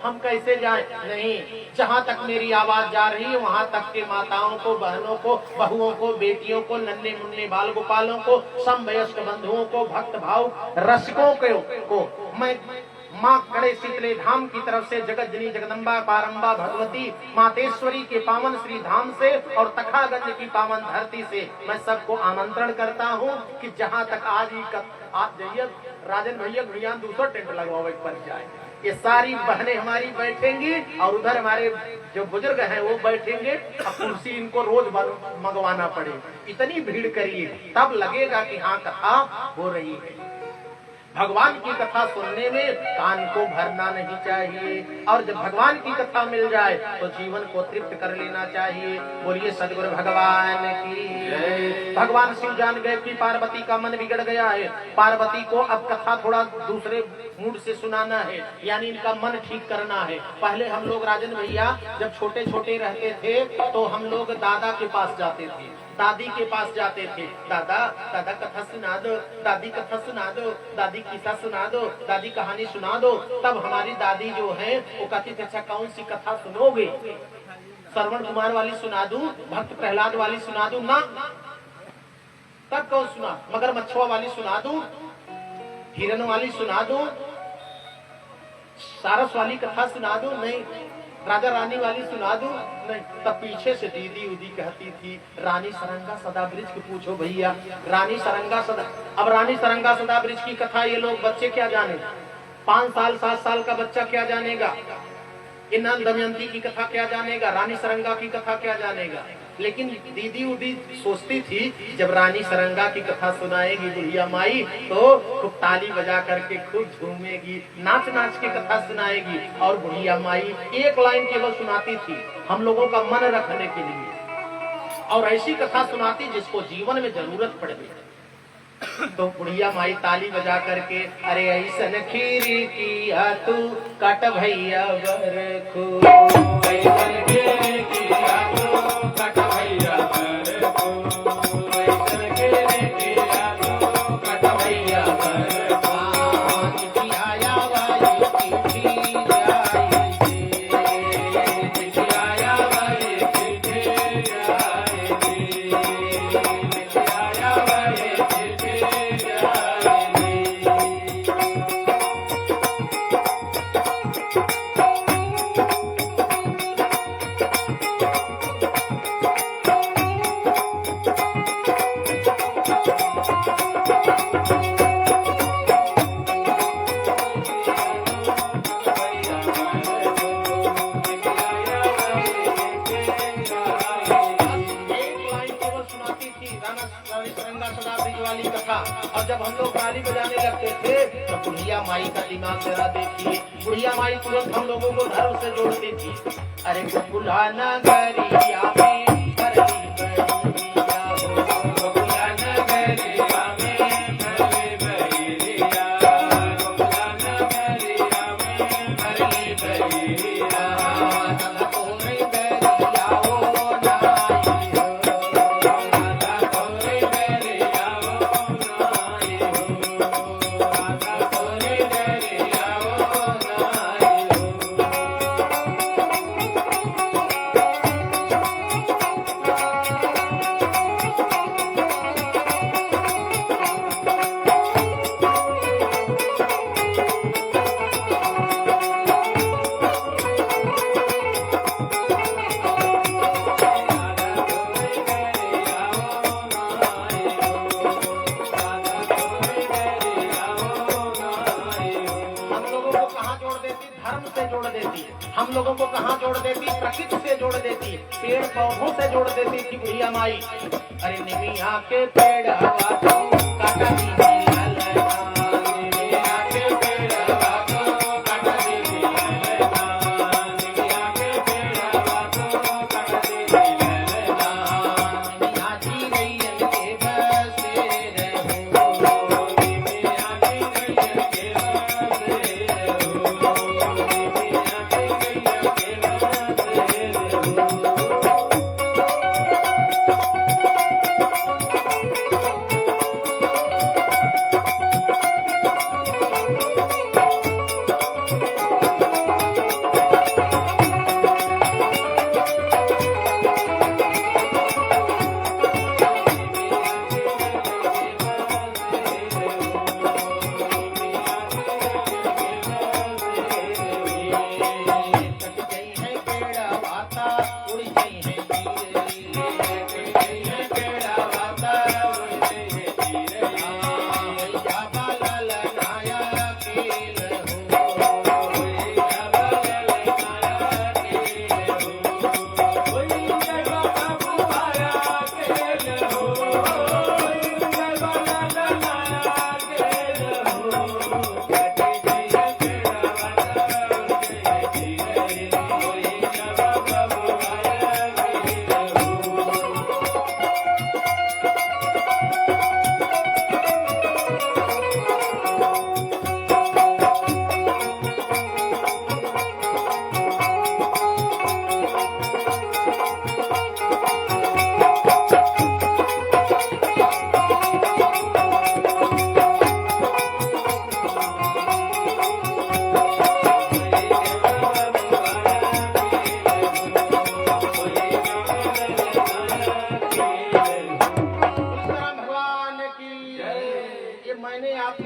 हम कैसे जाएं? नहीं, जहाँ तक मेरी आवाज जा रही है वहाँ तक के माताओं को, बहनों को, बहुओं को, बेटियों को, नन्हे मुन्ने बाल गोपालों को, समवयस्क बंधुओं को, भक्त भाव रसिकों को मैं माँ कड़े शीतले धाम की तरफ से जगत जननी जगदम्बा पारंबा भगवती मातेश्वरी के पावन श्री धाम से और तखागंज की पावन धरती से मैं सबको आमंत्रण करता हूँ कि जहाँ तक आज जाइए राजन भैया दूसरा टेंट लगवाओ पर जाए। ये सारी बहनें हमारी बैठेंगी और उधर हमारे जो बुजुर्ग हैं वो बैठेंगे, अब कुर्सी इनको रोज मंगवाना पड़े। इतनी भीड़ करिए तब लगेगा कि हाँ कथा हो रही है। भगवान की कथा सुनने में कान को भरना नहीं चाहिए और जब भगवान की कथा मिल जाए तो जीवन को तृप्त कर लेना चाहिए। बोलिए सदगुरु भगवान की। भगवान शिव जान गए कि पार्वती का मन बिगड़ गया है, पार्वती को अब कथा थोड़ा दूसरे मूड से सुनाना है, यानी इनका मन ठीक करना है। पहले हम लोग राजन भैया जब छोटे छोटे रहते थे तो हम लोग दादा के पास जाते थे, दादी के पास जाते थे, दादा दादा कथा सुना दो, दादी कथा सुना दो, दादी किस्सा सुना दो, दादी कहानी सुना दो। तब हमारी दादी जो है वो कहती थी अच्छा कौन सी कथा सुनोगे, श्रवण कुमार वाली सुना दूं, भक्त प्रहलाद वाली सुना दूं? ना। तब कौन सुना, मगर मच्छुआ वाली सुना दूं, हिरन वाली सुना दूं, सारस वाली कथा सुना दूं? नहीं। राजा रानी वाली सुना दूं? नहीं। तब पीछे से दीदी उदी कहती थी रानी सरंगा सदा ब्रिज की पूछो भैया, रानी सरंगा सदा। अब रानी सरंगा सदा ब्रिज की कथा ये लोग बच्चे क्या जाने, 5 साल 7 साल का बच्चा क्या जानेगा, नल दमयंती की कथा क्या जानेगा, रानी सरंगा की कथा क्या जानेगा। लेकिन दीदी उदी सोचती थी जब रानी सरंगा की कथा सुनाएगी बुढ़िया माई तो खूब ताली बजा करके खूब झूमेगी, नाच नाच के कथा सुनाएगी। और बुढ़िया माई एक लाइन केवल सुनाती थी हम लोगों का मन रखने के लिए, और ऐसी कथा सुनाती जिसको जीवन में जरूरत पड़े। तो बुढ़िया माई ताली बजा करके अरे ऐसन खीरी किया तू कट भैया बरखो, ऐसन खीरी किया तू कट भैया बरखो, ऐसन खीरी किया तू कट भैया बरखो, चिट्ठी आया वाली चिट्ठी जाए दे, चिट्ठी आया वाली चिट्ठी जाए दे, चिट्ठी आया वाली और जब हम लोग ताली बजाने लगते थे तो बुढ़िया माई का दिमाग जरा देखिए, बुढ़िया माई तुरंत हम लोगों को धर्म से जोड़ती थी। अरे गोकुला नगरिया में भरली बड़िया हो, गोकुला नगरिया में भरली बड़िया, गोकुला नगरिया में भरली बड़िया, दादा तोरे बड़िया हो नाई हो, दादा तोरे बड़िया हो नाई हो, दादा तोरे बड़िया हो नाई हो। हम लोगों को कहाँ जोड़ देती, प्रकृति से जोड़ देती, पेड़ पौधों से जोड़ देती थी बुढ़िया माई। अरे निमिया के पेड़ हवा को काटा दी बस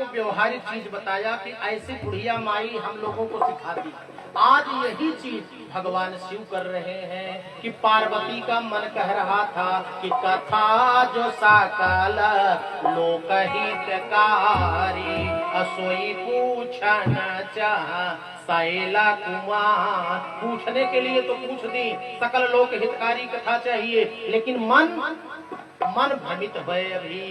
व्यवहारिक चीज बताया कि ऐसी बुढ़िया माई हम लोगों को सिखाती। आज यही चीज भगवान शिव कर रहे हैं कि पार्वती का मन कह रहा था कि कथा जो साकाल लोकहितकारी असोई पूछन चाह साइला कुमार। पूछने के लिए तो पूछ दी, सकल लोक हितकारी कथा चाहिए, लेकिन मन भ्रमित है। अभी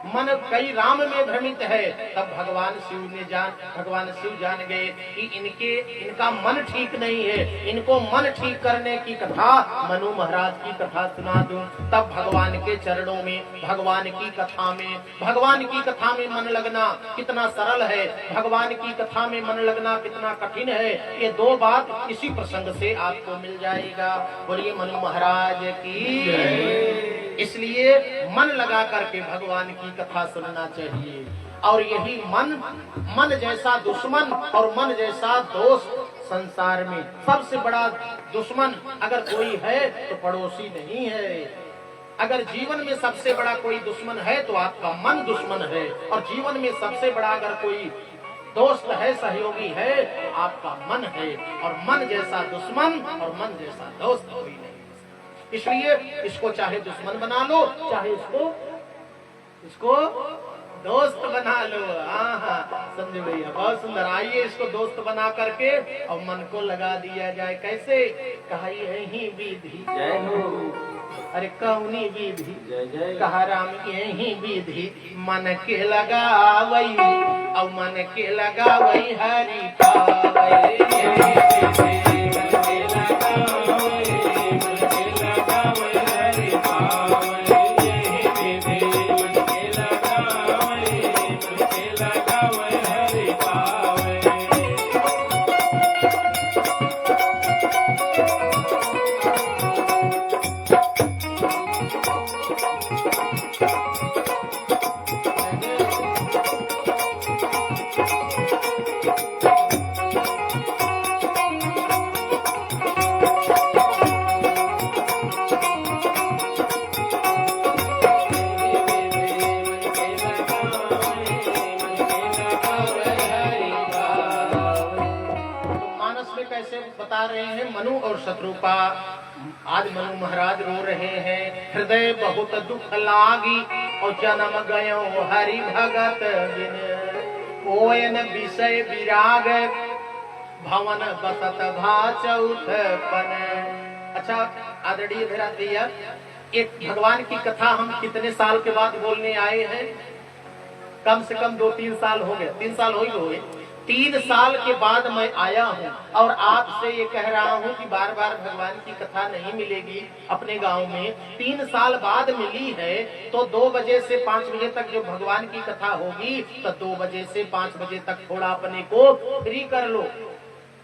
मन कई राम में भ्रमित है। तब भगवान शिव जान गए कि इनका मन ठीक नहीं है, इनको मन ठीक करने की कथा मनु महाराज की कथा सुना दूं। तब भगवान के चरणों में, भगवान की कथा में मन लगना कितना सरल है, भगवान की कथा में मन लगना कितना कठिन है, ये दो बात इसी प्रसंग से आपको मिल जाएगा। बोलिए मनु महाराज की। इसलिए मन लगा करके भगवान की कथा सुनना चाहिए। और यही मन जैसा दुश्मन और मन जैसा दोस्त संसार में सबसे बड़ा दुश्मन अगर कोई है तो पड़ोसी नहीं है। अगर जीवन में सबसे बड़ा कोई दुश्मन है तो आपका मन दुश्मन है, और जीवन में सबसे बड़ा अगर कोई दोस्त है, सहयोगी है, तो आपका मन है। और मन जैसा दुश्मन और मन जैसा दोस्त कोई नहीं। इसलिए इसको चाहे दुश्मन बना लो, चाहे इसको दोस्त बना लो। हाँ समझे भैया, बहुत सुंदर। आइए इसको दोस्त बना करके और मन को लगा दिया जाए। कैसे? कहा यही विधि जय हो, अरे कौनी विधि कहा राम यही विधि मन के लगावई और मन के लगावई हरि पावई। बता रहे हैं मनु और शत्रुपा। आज मनु महाराज रो रहे हैं, हृदय बहुत दुख लागी और जन्म गयो हरि भगत बिन ओयन विषय विराग भवन बसत भा चौथ पन। अच्छा आदरणीय भैया, एक भगवान की कथा हम कितने साल के बाद बोलने आए हैं? कम से कम 2-3 साल हो गए, 3 साल हो गए। 3 साल के बाद मैं आया हूँ और आपसे ये कह रहा हूँ कि बार बार भगवान की कथा नहीं मिलेगी अपने गांव में। 3 साल बाद मिली है तो 2 बजे से 5 बजे तक जो भगवान की कथा होगी, तो 2 बजे से 5 बजे तक थोड़ा अपने को फ्री कर लो।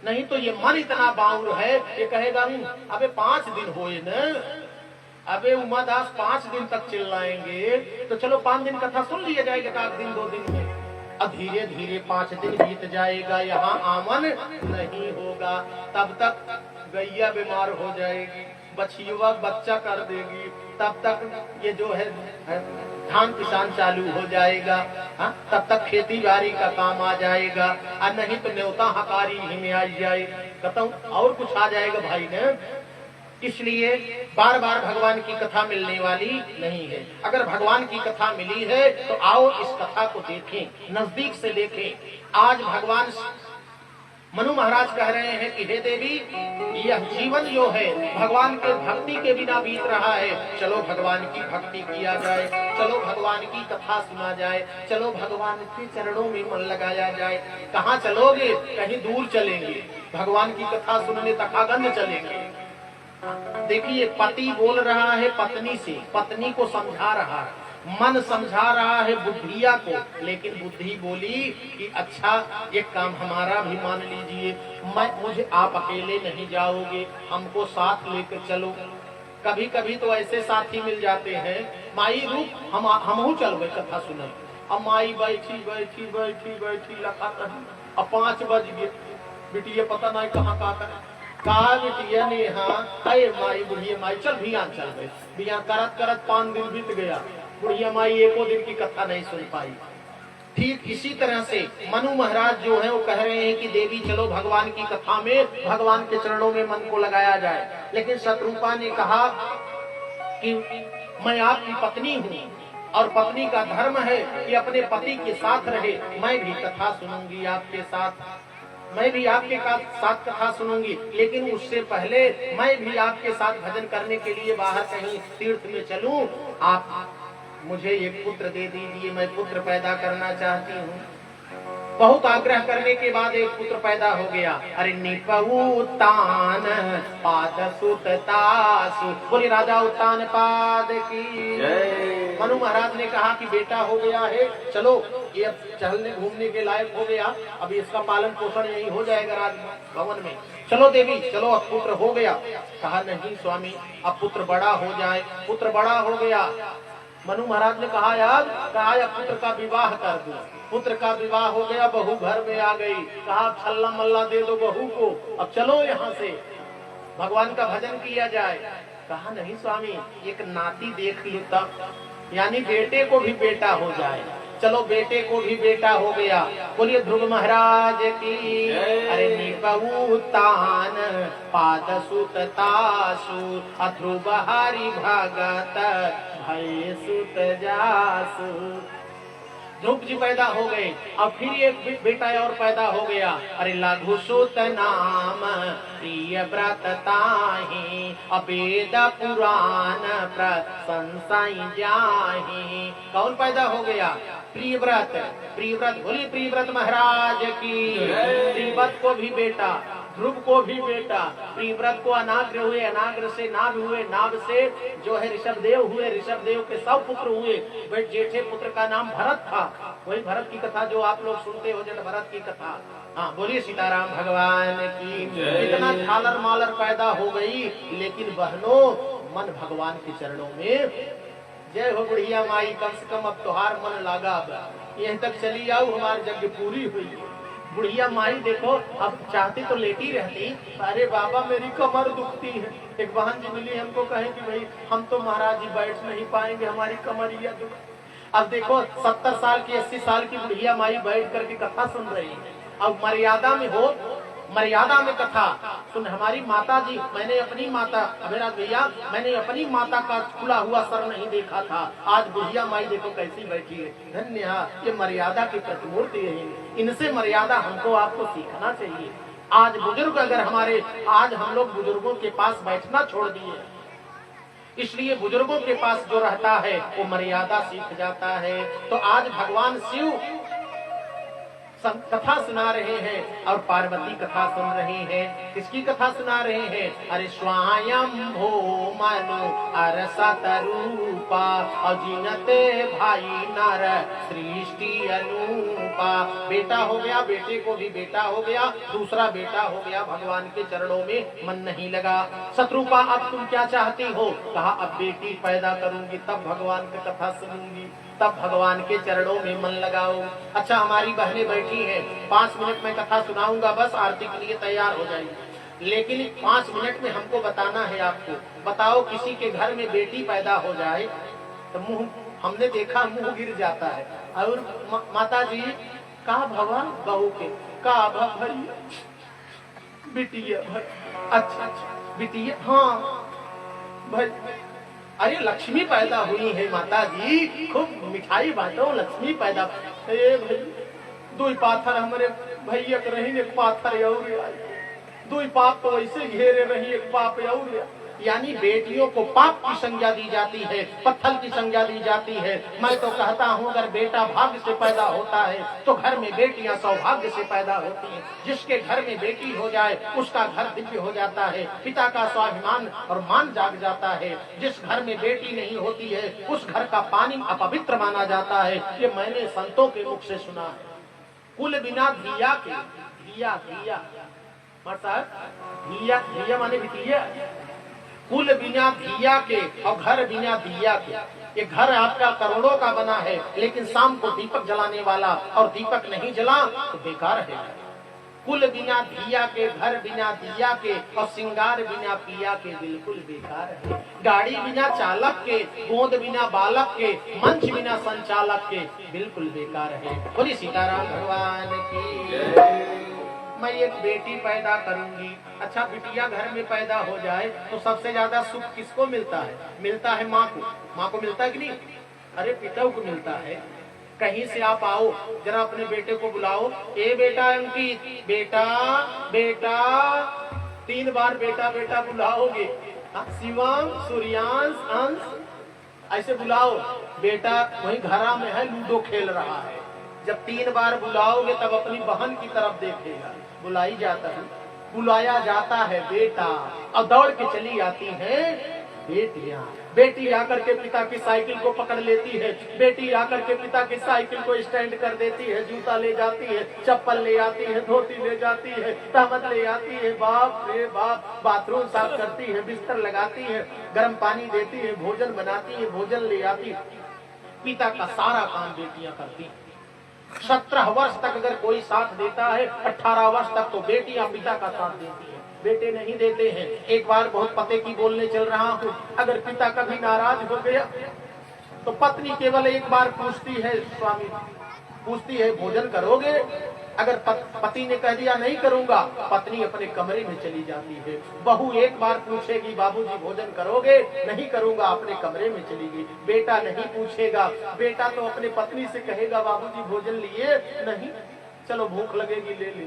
नहीं तो ये मन इतना बाउर है, ये कहेगा अबे 5 दिन हुए न, अबे उमादास 5 दिन तक चिल्लाएंगे, तो चलो 5 दिन कथा सुन लिया जाएगा, 1 दिन 2 दिन में। अब धीरे धीरे 5 दिन बीत जाएगा, यहाँ आमन नहीं होगा। तब तक गैया बीमार हो जाएगी, बछिया बच्चा कर देगी, तब तक ये जो है धान किसान चालू हो जाएगा। हाँ, तब तक खेती बाड़ी का काम आ जाएगा, और नहीं तो न्योता हकारी ही में आ जाएगा, कहता हूँ और कुछ आ जाएगा भाई ने। इसलिए बार बार भगवान की कथा मिलने वाली नहीं है। अगर भगवान की कथा मिली है तो आओ इस कथा को देखें, नजदीक से देखें। आज भगवान मनु महाराज कह रहे हैं कि हे देवी, यह जीवन जो है भगवान के भक्ति के बिना बीत रहा है, चलो भगवान की भक्ति किया जाए। चलो भगवान की कथा सुना जाए, चलो भगवान के चरणों में मन लगाया जाए। कहाँ चलोगे? कहीं दूर चलेंगे, भगवान की कथा सुनने तखागंज चलेंगे। देखिए, पति बोल रहा है पत्नी से, पत्नी को समझा रहा है, मन समझा रहा है बुद्धिया को, लेकिन बुद्धि बोली कि अच्छा एक काम हमारा भी मान लीजिए, मुझे आप अकेले नहीं जाओगे, हमको साथ लेकर चलो। कभी कभी तो ऐसे साथी मिल जाते हैं, माई रूप हम चल गए कथा सुने। अब माई बैठी बैठी बैठी बैठी लगाता है, अब 5 बज गए, बिटिया पता नहीं कहाँ कहा बिटिया ने, हाँ अरे माई बुढ़िया माई चल बियान चल गए। बियान करत करत 5 दिन बीत गया, बुढ़िया माई एको दिन की कथा नहीं सुन पाई। ठीक इसी तरह से मनु महाराज जो है वो कह रहे हैं कि देवी चलो भगवान की कथा में, भगवान के चरणों में मन को लगाया जाए। लेकिन शत्रुपा ने कहा कि मैं आपकी पत्नी हूँ और पत्नी का धर्म है कि अपने पति के साथ रहे। मैं भी कथा सुनूंगी आपके साथ, मैं भी आपके साथ कथा सुनूंगी, लेकिन उससे पहले मैं भी आपके साथ भजन करने के लिए बाहर कहीं तीर्थ में चलूं। आप मुझे एक पुत्र दे दीजिए, मैं पुत्र पैदा करना चाहती हूँ। बहुत आग्रह करने के बाद एक पुत्र पैदा हो गया। अरे निपउतान पाद सुततासु, बोले राजा उत्तान पाद की जय। मनु महाराज ने कहा कि बेटा हो गया है, चलो ये अब चलने घूमने के लायक हो गया, अब इसका पालन पोषण यही हो जाएगा राज भवन में। चलो देवी चलो, अब पुत्र हो गया। कहा नहीं स्वामी, अब पुत्र बड़ा हो जाए। पुत्र बड़ा हो गया, मनु महाराज ने कहा यार, कहा पुत्र का विवाह कर दो। पुत्र का विवाह हो गया, बहू घर में आ गई। कहा छल्ला मल्ला दे दो बहू को, अब चलो यहाँ से भगवान का भजन किया जाए। कहा नहीं स्वामी, एक नाती देख लो तब, यानी बेटे को भी बेटा हो जाए। चलो बेटे को भी बेटा हो गया। बोलिए ध्रुव महाराज की। अरे निपउतान पाद सुततासु, अध्रुव हरि भगत भय सुत जासु। ध्रुव जी पैदा हो गए, अब फिर एक बेटा और पैदा हो गया। अरे लघु सुत नाम प्रिय व्रत ताहि, अवेद पुराण प्रशंसा जाहि। कौन पैदा हो गया? प्रियव्रत। प्रियव्रत, बोलिए प्रियव्रत महाराज की। प्रियव्रत को भी बेटा, ध्रुव को भी बेटा। प्रियव्रत को अनाग्र हुए, अनाग्र से नाभ हुए, नाभ से जो है ऋषभदेव हुए, ऋषभदेव के सब पुत्र हुए। बट जेठे पुत्र का नाम भरत था, वही भरत की कथा जो आप लोग सुनते हो, जट भरत की कथा। हाँ बोलिए सीताराम भगवान की। इतना झालर मालर पैदा हो गई, लेकिन बहनों मन भगवान के चरणों में। जय हो बुढ़िया माई, कम से कम अब त्योहार मन लागा, यहीं तक चली आओ, हमारी यज्ञ पूरी हुई। बुढ़िया माई देखो, अब चाहती तो लेटी रहती, अरे बाबा मेरी कमर दुखती है। एक बहन जी मिली हमको, कहे कि भाई हम तो महाराज जी बैठ नहीं पाएंगे, हमारी कमरिया दुख। अब देखो 70 साल की 80 साल की बुढ़िया माई बैठ करके कथा सुन रही है। अब मर्यादा में हो, मर्यादा में कथा सुन। हमारी माता जी, मैंने अपनी माता, अभिराज भैया, मैंने अपनी माता का खुला हुआ सर नहीं देखा था। आज बुढ़िया माई देखो कैसी बैठी है। धन्य, ये मर्यादा की प्रतिमूर्ति है। इनसे मर्यादा हमको आपको सीखना चाहिए। आज बुजुर्ग अगर हमारे, आज हम लोग बुजुर्गों के पास बैठना छोड़ दिए, इसलिए बुजुर्गों के पास जो रहता है वो मर्यादा सीख जाता है। तो आज भगवान शिव कथा सुना रहे हैं और पार्वती कथा सुन रहे हैं। किसकी कथा सुना रहे हैं? अरे स्वयंभो मनु अरसत रूपा, अजिनते भाई नर सृष्टि अनुपा। बेटा हो गया, बेटे को भी बेटा हो गया, दूसरा बेटा हो गया। भगवान के चरणों में मन नहीं लगा। शत्रुपा अब तुम क्या चाहती हो? कहा अब बेटी पैदा करूंगी, तब भगवान की कथा सुनूंगी, तब भगवान के चरणों में मन लगाओ। अच्छा हमारी बहनें बैठी हैं, 5 मिनट में कथा सुनाऊंगा, बस आरती के लिए तैयार हो जाएगी। लेकिन 5 मिनट में हमको बताना है आपको। बताओ किसी के घर में बेटी पैदा हो जाए तो मुंह, हमने देखा मुंह गिर जाता है। और माता जी का भगवान बहू के का भैया बिटिया, अच्छा बिटिया, हाँ भाई, अरे लक्ष्मी पैदा हुई है माता जी, खूब मिठाई बांटो, लक्ष्मी पैदा। ए भाई 2 पाथर हमारे भैया के रही, एक पाथर और दो पाप तो वैसे घेरे रही, एक पाप और यानी बेटियों को पाप की संज्ञा दी जाती है, पत्थर की संज्ञा दी जाती है। मैं तो कहता हूँ अगर बेटा भाग्य से पैदा होता है तो घर में बेटियां सौभाग्य से पैदा होती हैं। जिसके घर में बेटी हो जाए उसका घर दिव्य हो जाता है, पिता का स्वाभिमान और मान जाग जाता है। जिस घर में बेटी नहीं होती है उस घर का पानी अपवित्र माना जाता है। ये मैंने संतों के मुख से सुना है। कुल बिना धिया के, धिया धिया धिया धिया माने बिटिया, कुल बिना धिया के और घर बिना दिया के। ये घर आपका करोड़ों का बना है लेकिन शाम को दीपक जलाने वाला और दीपक नहीं जला तो बेकार है। कुल बिना धिया के, घर बिना दिया के और श्रृंगार बिना पिया के बिल्कुल बेकार है। गाड़ी बिना चालक के, गोद बिना बालक के, मंच बिना संचालक के बिल्कुल बेकार है। बोली सीताराम भगवान की। मैं एक बेटी पैदा करूंगी। अच्छा बिटिया घर में पैदा हो जाए तो सबसे ज्यादा सुख किसको मिलता है? मिलता है माँ को। माँ को मिलता है कि नहीं? अरे पिता को मिलता है। कहीं से आप आओ जरा अपने बेटे को बुलाओ, ए बेटा अंकित, बेटा बेटा, 3 बार बेटा बेटा बुलाओगे। शिवम, सूर्यांश, अंश, ऐसे बुलाओ। बेटा वही घरा में है, लूडो खेल रहा है। जब 3 बार बुलाओगे तब अपनी बहन की तरफ देखेगा। बुलाई जाता है, बुलाया जाता है बेटा, और दौड़ के चली आती है बेटियां। बेटी आकर के पिता की साइकिल को पकड़ लेती है, बेटी आकर के पिता की साइकिल को स्टैंड कर देती है, जूता ले जाती है, चप्पल ले आती है, धोती ले जाती है, तहमत ले आती है, बाप रे बाप, बाथरूम साफ करती है, बिस्तर लगाती है, गर्म पानी देती है, भोजन बनाती है, भोजन ले आती है। पिता का सारा काम बेटियां करती है। 17 वर्ष तक अगर कोई साथ देता है, 18 वर्ष तक तो बेटियां पिता का साथ देती है, बेटे नहीं देते हैं। एक बार बहुत पते की बोलने चल रहा हूँ, अगर पिता कभी नाराज हो गया तो पत्नी केवल एक बार पूछती है, स्वामी पूछती है भोजन करोगे? अगर पति ने कह दिया नहीं करूंगा, पत्नी अपने कमरे में चली जाती है। बहू एक बार पूछेगी बाबूजी भोजन करोगे? नहीं करूंगा, अपने कमरे में चली गई। बेटा नहीं पूछेगा, बेटा तो अपने पत्नी से कहेगा बाबूजी भोजन लिए? नहीं, चलो भूख लगेगी ले ले।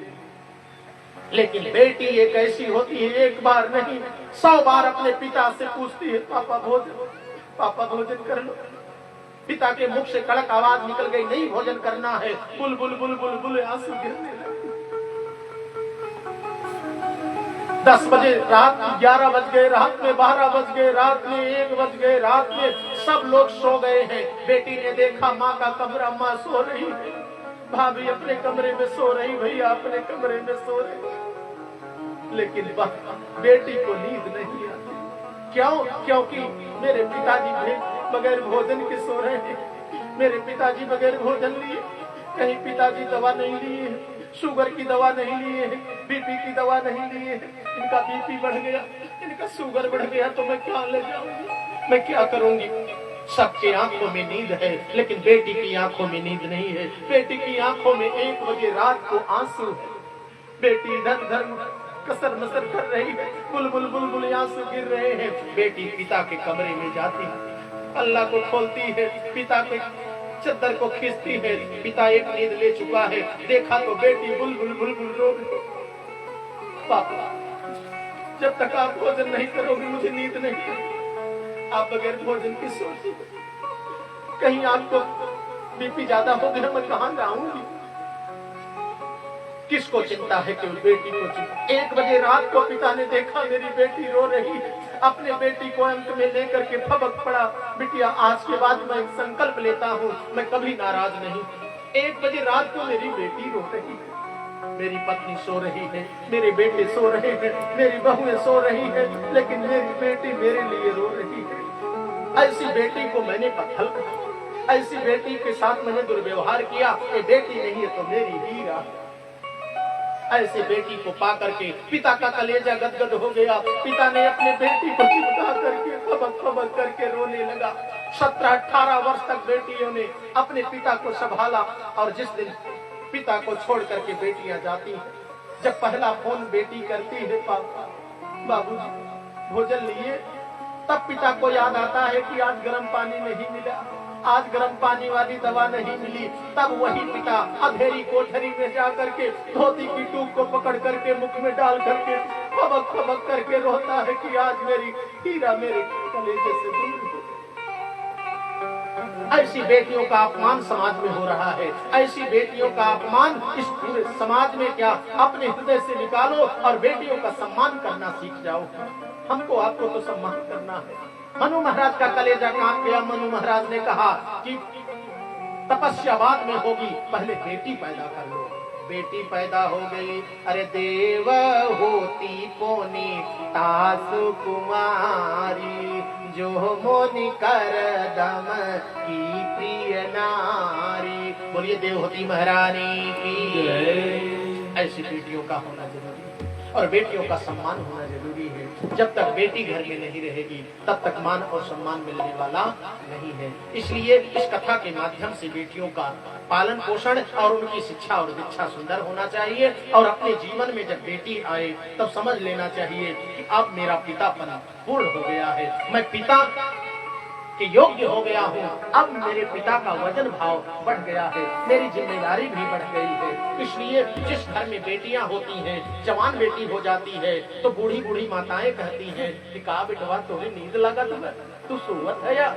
लेकिन बेटी एक ऐसी होती है, एक बार नहीं 100 बार अपने पिता से पूछती है, पापा भोजन कर लो। पिता के मुख से कड़क आवाज निकल गई, नहीं भोजन करना है। Bull bull bull bull bull आंसू गिरने लगे। 10 बजे रात में, 11 बज गए रात में, 12 बज गए रात में, 1 बज गए रात में, सब लोग सो गए हैं। बेटी ने देखा माँ का कमरा, माँ सो रही है, भाभी अपने कमरे में सो रही, भैया अपने कमरे में सो रहे। लेकिन बेटी को नींद नहीं आती। क्यों? क्योंकि मेरे पिताजी बगैर भोजन के सो रहे हैं। मेरे पिताजी बगैर भोजन लिए, कहीं पिताजी दवा नहीं लिए, शुगर की दवा नहीं लिए, बीपी की दवा नहीं लिए। इनका बीपी बढ़ गया, इनका शुगर बढ़ गया तो मैं क्या ले जाऊंगी, मैं क्या करूंगी? सबके आंखों में नींद है लेकिन बेटी की आंखों में नींद नहीं है। बेटी की आंखों में 1 बजे रात को आंसू है। बेटी इधर उधर कसर मसर कर रही है, बुलबुल बुलबुल आंसू गिर रहे हैं। बेटी पिता के कमरे में जाती है, अल्लाह को खोलती है, पिता के चद्दर को खींचती है। पिता एक नींद ले चुका है, देखा तो बेटी बुलबुल बुलबुल रो रही। पापा जब तक आप भोजन नहीं करोगे मुझे नींद नहीं। आप बगैर भोजन की सोची, कहीं आपको बीपी ज्यादा हो गया, मैं कहाँ जाऊंगी? किसको चिंता है कि बेटी को चिंता। 1 बजे रात को पिता ने देखा मेरी बेटी रो रही है, अपने बेटी को अंत में लेकर के फबक पड़ा, बिटिया आज के बाद मैं संकल्प लेता हूँ, मैं कभी नाराज नहीं। 1 बजे रात को मेरी बेटी रो रही है, मेरी पत्नी सो रही है, मेरे बेटे सो रहे हैं, मेरी बहुएं सो रही है, लेकिन मेरी बेटी मेरे लिए रो रही है। ऐसी बेटी को मैंने पत्थर कहा, ऐसी बेटी के साथ मैंने दुर्व्यवहार किया। ये बेटी नहीं है तो मेरी हीरा। ऐसे बेटी को पा करके पिता का कलेजा गदगद हो गया। पिता ने अपने बेटी को चिपका करके फबक फबक करके रोने लगा। 17-18 वर्ष तक बेटियों ने अपने पिता को संभाला, और जिस दिन पिता को छोड़ करके बेटियां जाती हैं, जब पहला फोन बेटी करती है, पापा बाबूजी भोजन लिए, तब पिता को याद आता है कि आज गर्म पानी नहीं मिला, आज गर्म पानी वाली दवा नहीं मिली। तब वही पिता अंधेरी कोठरी में जा करके धोती की टूक को पकड़ करके मुख में डाल करके फबक फबक करके रोता है कि आज मेरी हीरा मेरे कलेजे से दूर हो। ऐसी बेटियों का अपमान समाज में हो रहा है। ऐसी बेटियों का अपमान इस पूरे समाज में क्या अपने हृदय से निकालो और बेटियों का सम्मान करना सीख जाओ। हमको आपको तो सम्मान करना है। मनु महाराज का कलेजा कांप गया। मनु महाराज ने कहा कि तपस्या बाद में होगी, पहले बेटी पैदा कर लो। बेटी पैदा हो गई। अरे देव होती पोनी तासु कुमारी, जो मोनि कर दम की प्रिय नारी। बोलिए देवहूति महारानी की। ऐसी बेटियों का होना जरूरी है और बेटियों का सम्मान होना जरूरी है। जब तक बेटी घर में नहीं रहेगी तब तक मान और सम्मान मिलने वाला नहीं है। इसलिए इस कथा के माध्यम से बेटियों का पालन पोषण और उनकी शिक्षा और दीक्षा सुंदर होना चाहिए। और अपने जीवन में जब बेटी आए तब समझ लेना चाहिए कि अब मेरा पितापन पूर्ण हो गया है, मैं पिता के योग्य हो गया हूँ। अब मेरे पिता का वजन भाव बढ़ गया है, मेरी जिम्मेदारी भी बढ़ गई है। इसलिए जिस घर में बेटियां होती हैं, जवान बेटी हो जाती है तो बूढ़ी बूढ़ी माताएं कहती हैं कि का बेटवा तुम्हें नींद लगा तू सोवत है या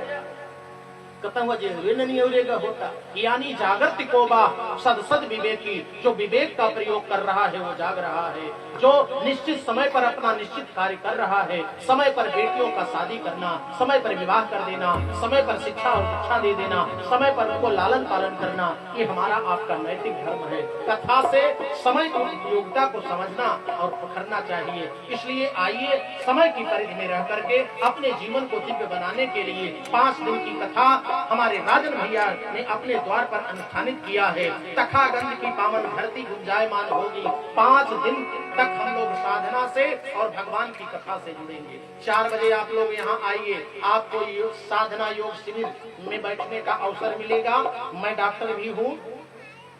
नहीं होता। यानी जागृति को बा सद सद विवेकी, जो विवेक का प्रयोग कर रहा है वो जाग रहा है। जो निश्चित समय पर अपना निश्चित कार्य कर रहा है, समय पर बेटियों का शादी करना, समय पर विवाह कर देना, समय पर शिक्षा और शिक्षा दे देना, समय पर उनको लालन पालन करना, ये हमारा आपका नैतिक धर्म है। कथा से समय की उपयोगिता को समझना और पकड़ना चाहिए। इसलिए आइए समय की परिधि में रह करके अपने जीवन को दिव्य बनाने के लिए 5 दिन की कथा हमारे राजन भैया ने अपने द्वार पर अनुष्ठानित किया है। तखागंज की पावन धरती गुंजायमान होगी। 5 दिन तक हम लोग साधना से और भगवान की कथा से जुड़ेंगे। 4 बजे आप लोग यहाँ आइए, आपको साधना योग शिविर में बैठने का अवसर मिलेगा। मैं डॉक्टर भी हूँ,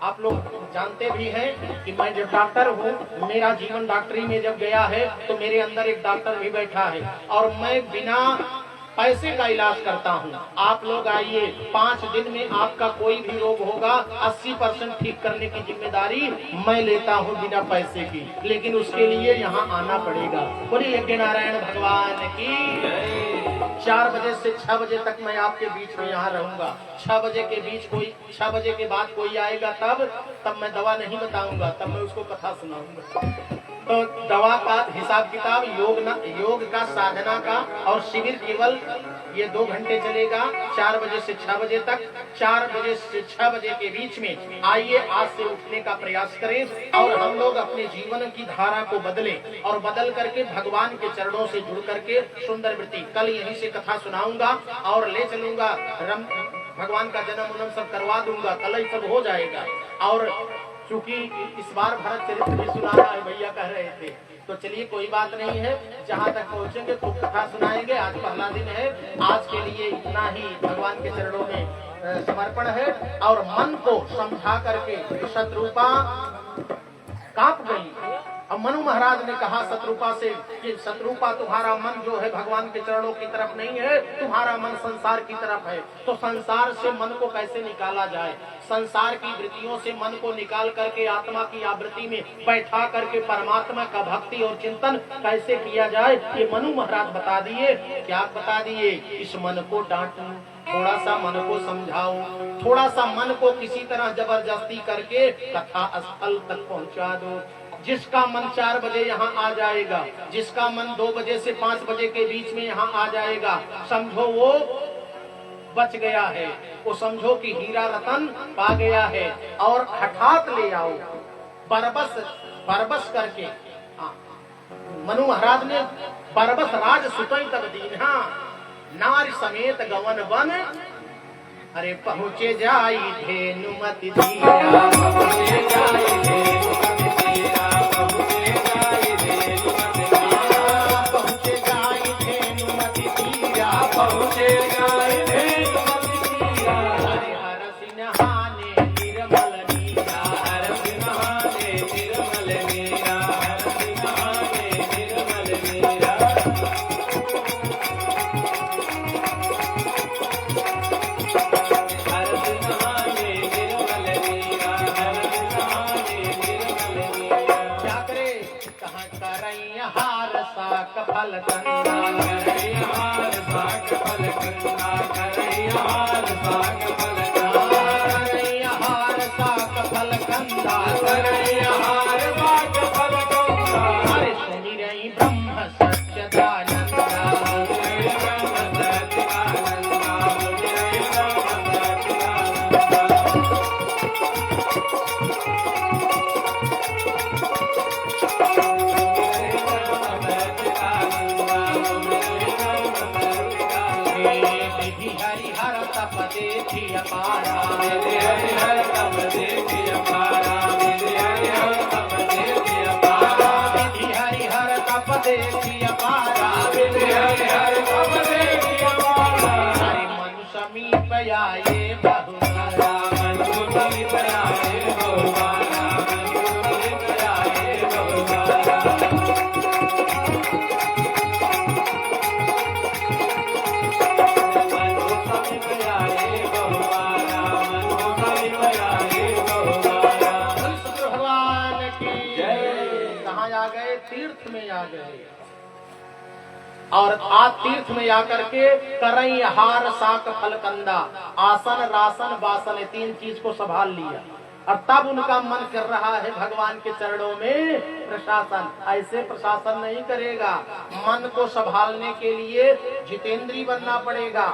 आप लोग जानते भी हैं कि मैं जब डॉक्टर हूँ, मेरा जीवन डॉक्टरी में जब गया है तो मेरे अंदर एक डॉक्टर भी बैठा है और मैं बिना पैसे का इलाज करता हूँ। आप लोग आइए, 5 दिन में आपका कोई भी रोग होगा 80% ठीक करने की जिम्मेदारी मैं लेता हूँ बिना पैसे की, लेकिन उसके लिए यहाँ आना पड़ेगा। बोलिए यज्ञ नारायण भगवान की। 4 बजे से 6 बजे तक मैं आपके बीच में यहाँ रहूंगा। 6 बजे के बीच कोई 6 बजे के बाद कोई आएगा तब मैं दवा नहीं बताऊंगा, तब मैं उसको कथा सुनाऊंगा। तो दवा का हिसाब किताब योग का साधना का और शिविर केवल ये 2 घंटे चलेगा, 4 बजे से 6 बजे तक। 4 बजे से 6 बजे के बीच में आइए, आज से उठने का प्रयास करें और हम लोग अपने जीवन की धारा को बदलें और बदल करके भगवान के चरणों से जुड़ करके सुंदर वृत्ति। कल यहीं से कथा सुनाऊंगा और ले चलूंगा, भगवान का जन्म उन्म सब करवा दूंगा, कल ही सब हो जाएगा। और चूंकि इस बार भरत चरित्र भी सुनाना है भैया कह रहे थे, तो चलिए कोई बात नहीं है, जहाँ तक पहुँचेंगे खूब कथा सुनाएंगे। आज पहला दिन है, आज के लिए इतना ही भगवान के चरणों में समर्पण है। और मन को समझा करके शत्रुपा कांप गई। अब मनु महाराज ने कहा शत्रुपा से कि शत्रुपा तुम्हारा मन जो है भगवान के चरणों की तरफ नहीं है, तुम्हारा मन संसार की तरफ है। तो संसार से मन को कैसे निकाला जाए? संसार की वृत्तियों से मन को निकाल करके आत्मा की आवृत्ति में बैठा करके परमात्मा का भक्ति और चिंतन कैसे किया जाए, ये मनु महाराज बता दिए। क्या बता दिए? इस मन को डांटो, थोड़ा सा मन को समझाओ, थोड़ा सा मन को किसी तरह जबरदस्ती करके कथा स्थल तक पहुंचा दो। जिसका मन 4 बजे यहाँ आ जाएगा, जिसका मन 2 बजे से 5 बजे के बीच में यहाँ आ जाएगा, समझो वो बच गया है, वो समझो कि हीरा रतन पा गया है। और हठात ले आओ बरबस करके। मनु महाराज ने बरबस राज सुतई तब दीन्हा, नारी समेत गवन वन। अरे पहुँचे जाई धेनुमति धीरा, पहुँचे जाई धेनुमति धीरा, पहुँचे जाई धेनुमति धीरा, पहुँचे जाई धेनुमति धीरा, पहुँचे जाई धेनुमति धीरा। हरे हर सिन्हाने निर्मल नीरा, हर सिन्हाने निर्मल नीरा, हर सिन्हाने निर्मल नीरा। हर सिन्हाने निर्मल नीरा, हर सिन्हाने फल कंदा, करैहार साग फल कंदा, करैहार साग फल कंदा, करैहार साग फल कंदा, करैहार साग फल कंदा। अरे सुनि रही ब्रह्म सच्चिदानंदा, हरिहर तप देखी अपारा, हरिहर तप देखी अपारा, हरिहर तप देखी अपारा, हरिहर तप देखी अपारा, हरिहर तप देखी अपारा। हरि मन समीप आए बहुरा, मनु समीप आए बहुबारा, मनु समीप आए बहुबारा। मनु समीप आए बहुबारा, मनु समीप आए बहुबारा। भगवान की जय। कहाँ आ गए? तीर्थ में आ गए। और आज तीर्थ में आकर के करई हार साक फल कंदा, आसन रासन बासन, ये तीन चीज को संभाल लिया। और तब उनका मन कर रहा है भगवान के चरणों में प्रशासन। ऐसे प्रशासन नहीं करेगा, मन को संभालने के लिए जितेंद्री बनना पड़ेगा,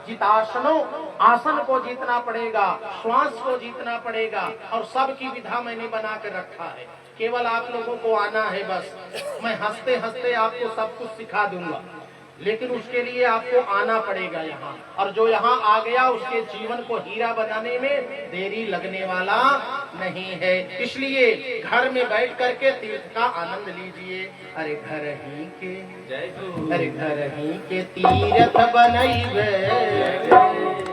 जितासनों आसन को जीतना पड़ेगा, श्वास को जीतना पड़ेगा। और सबकी विधा मैंने बना के रखा है, केवल आप लोगों को आना है बस। मैं हंसते हंसते आपको सब कुछ सिखा दूंगा, लेकिन उसके लिए आपको आना पड़ेगा यहाँ। और जो यहाँ आ गया उसके जीवन को हीरा बनाने में देरी लगने वाला नहीं है। इसलिए घर में बैठ करके तीर्थ का आनंद लीजिए। अरे घर ही के, अरे घर ही के तीर्थ बनैबे,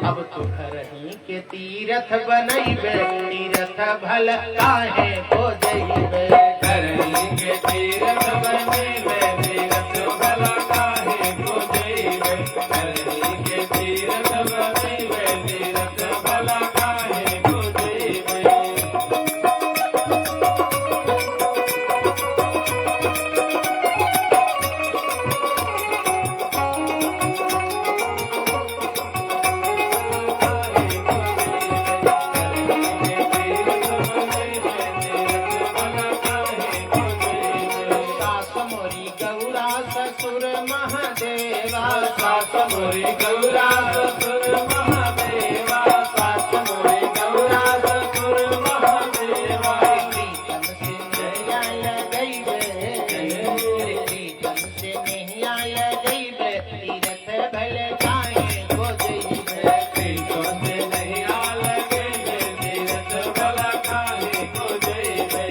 अब तो घर ही के तीर्थ बनैबे, तीर्थ भल काहे को जइबे। करही के तीरथ बनैबे, तीरथ भला काहे को जइबे। करही के तीरथ बनैबे, तीरथ भला काहे को जइबे। सास मोरी गौरा ससुर महादेवा, सास मोरी गौरा ससुर महादेवा, सास मोरी गौरा ससुर महादेवा। प्रीतम से नैया लगैबे, प्रीतम से नैया लगैबे, तीर्थ भल काहे को जइबे। प्रीतम से नैया लगैबे, तीरथ भला काहे को जइबे।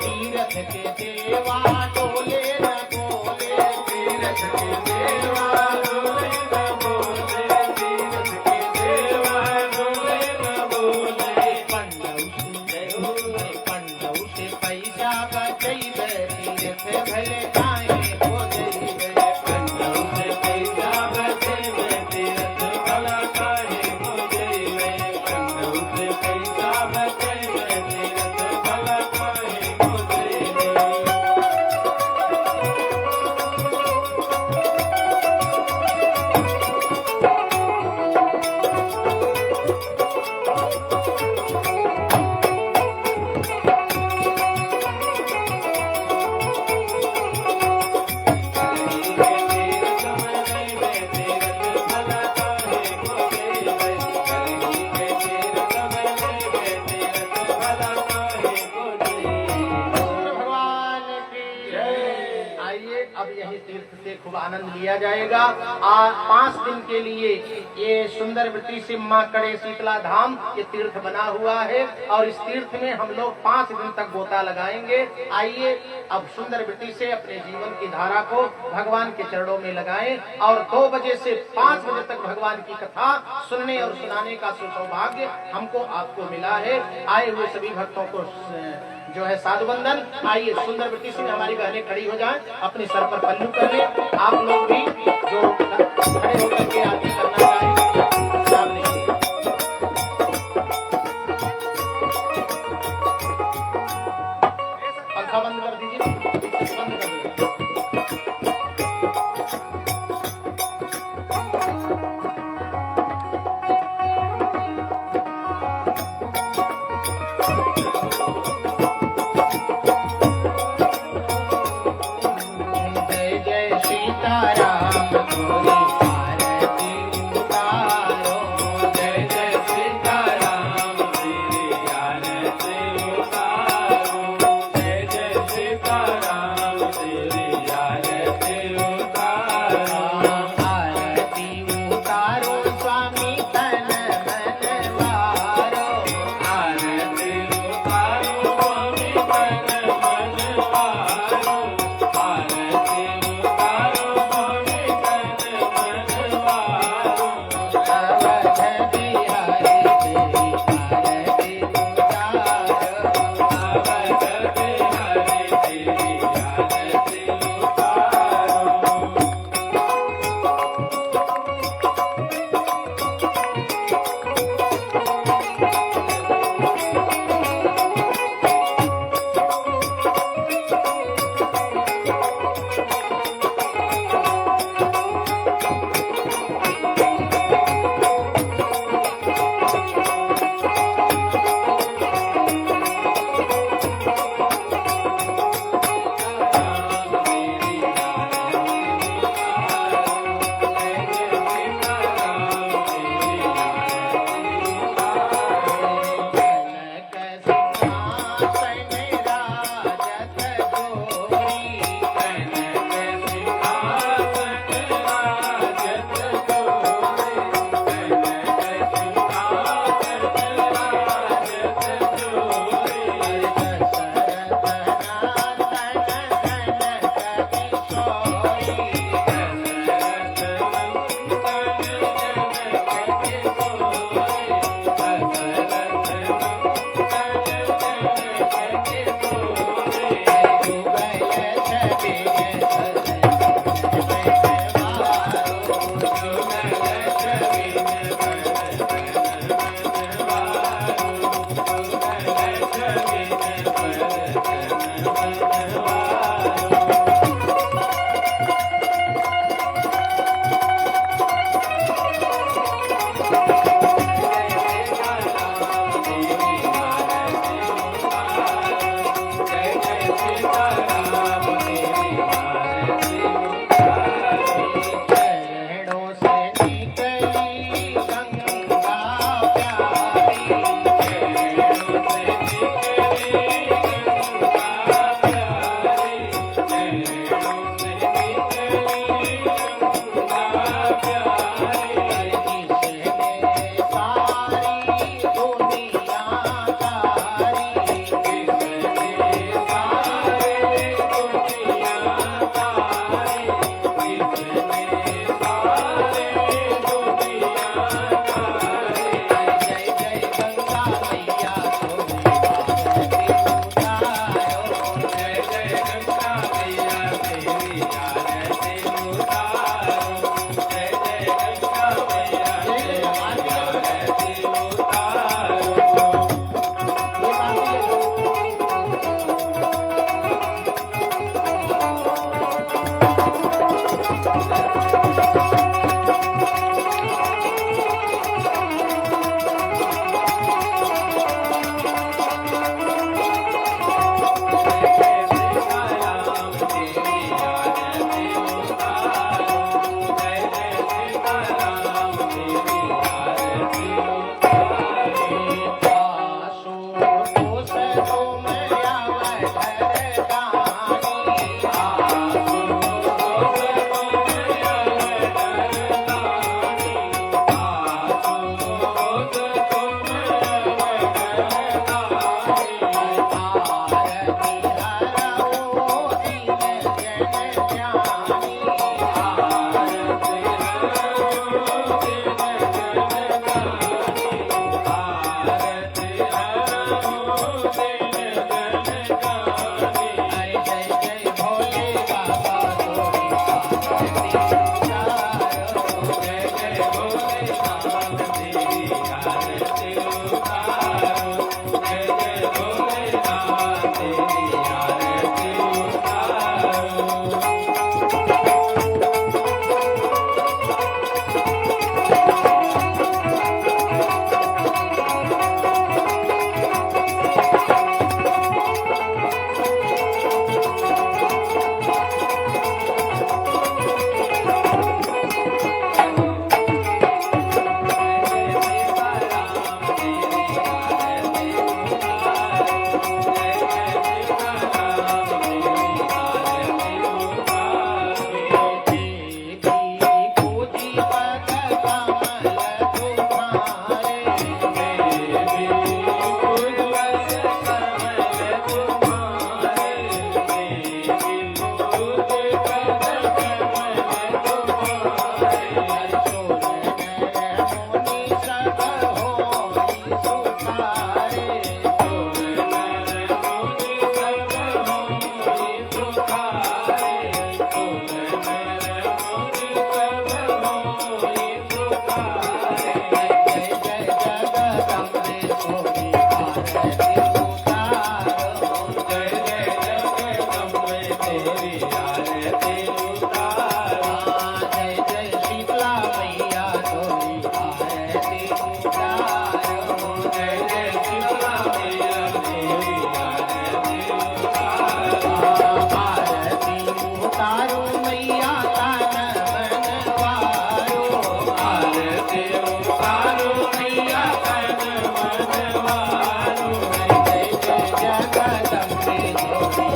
तीर्थ के देवा डोले न बोले, तीरथ के देवा डोले न बोले, तीरथ के देवा डोले न बोले। पंडौ से पैसा बचैबे, तीर्थ भल काहे को जइबे। पंडौ से पैसा बचैबे, तीरथ भला काहे को जइबे। पंडौ से पैसा बचैबे, तीरथ भला काहे को जइबे। आइए अब यही तीर्थ से खूब आनंद लिया जाएगा। 5 दिन के लिए ये सुंदरवती से मां कड़े शीतला धाम ये तीर्थ बना हुआ है और इस तीर्थ में हम लोग 5 दिन तक गोता लगाएंगे। आइए अब सुंदरवती से अपने जीवन की धारा को भगवान के चरणों में लगाएं और 2 बजे से 5 बजे तक भगवान की कथा सुनने और सुनाने का सौभाग्य हमको आपको मिला है। आए हुए सभी भक्तों को जो है साधु वंदन। आइए सुंदरवती से हमारी बहनें खड़ी हो जाएं, अपने सर पर पल्लू कर लें। आप लोग भी जो खड़े होकर के आरती करना चाहें सामने पंखा बंद कर दीजिए, बंद कर दीजिए। Yeah. उतारो मैया तन मनवारो। आरती उतारो मैया तन मनवारो। जय जय जगदम्बे जोड़ी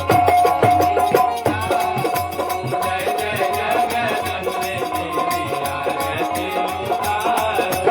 जय जय जगदम्बे तेरी आरती उतारो।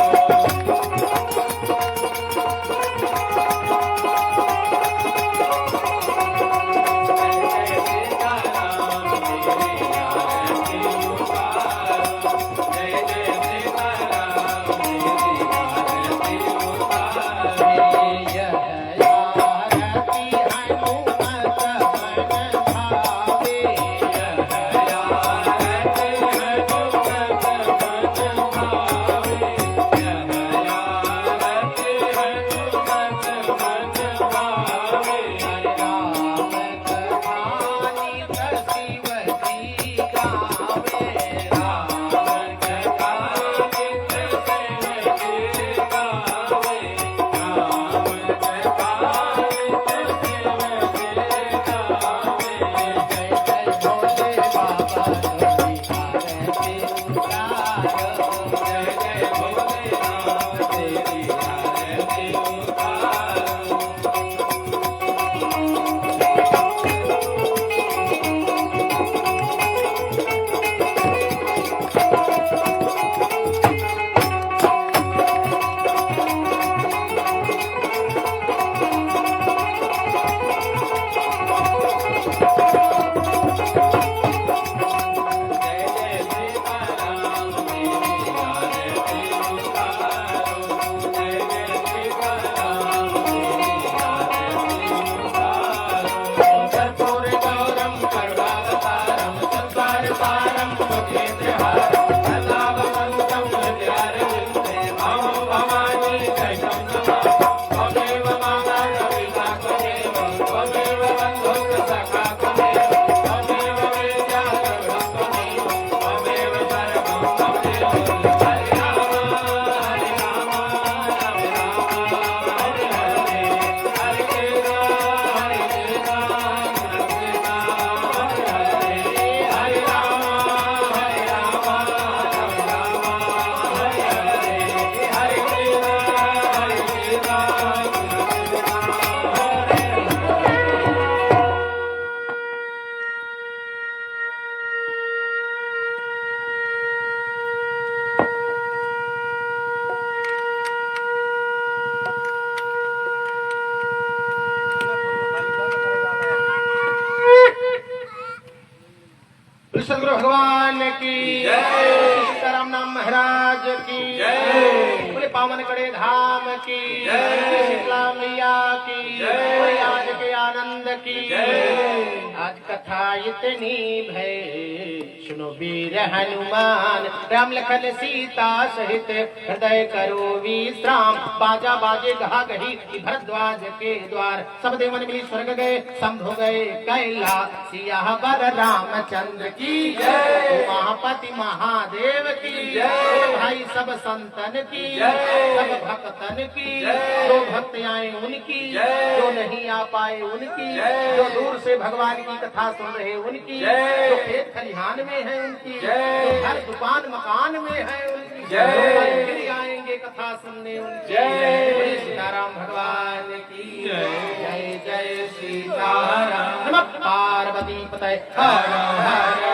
सदगुरु भगवान की जय। सीताराम नाम महाराज की जय। बोले पावन कड़े धाम की जय। शीतला मैया की जय। बोले आज के आनंद की जय। आज कथा इतनी भय सुनो वीर हनुमान राम लखन सीता सहित हृदय करो विश्राम बाजा बाजे गहा गही भरद्वाज के द्वार सब देवन मिली स्वर्ग गए शंभु गए कैलाश सिया बर रामचंद्र की जय। महापति महादेव की जय। भाई सब संतन की जय। सब भक्तन की जय। जो भक्त आए उनकी जय। जो नहीं आ पाए उनकी जय। जो दूर से भगवान की कथा सुन रहे उनकी जय। जो खेत खलिहान में है उनकी जय। जो हर दुकान मकान में है उनकी जय। फिर आएंगे कथा सुनने उनकी जय। बोले सीताराम भगवान की जय। जय जय सीताराम नमः पार्वती पतये हर हर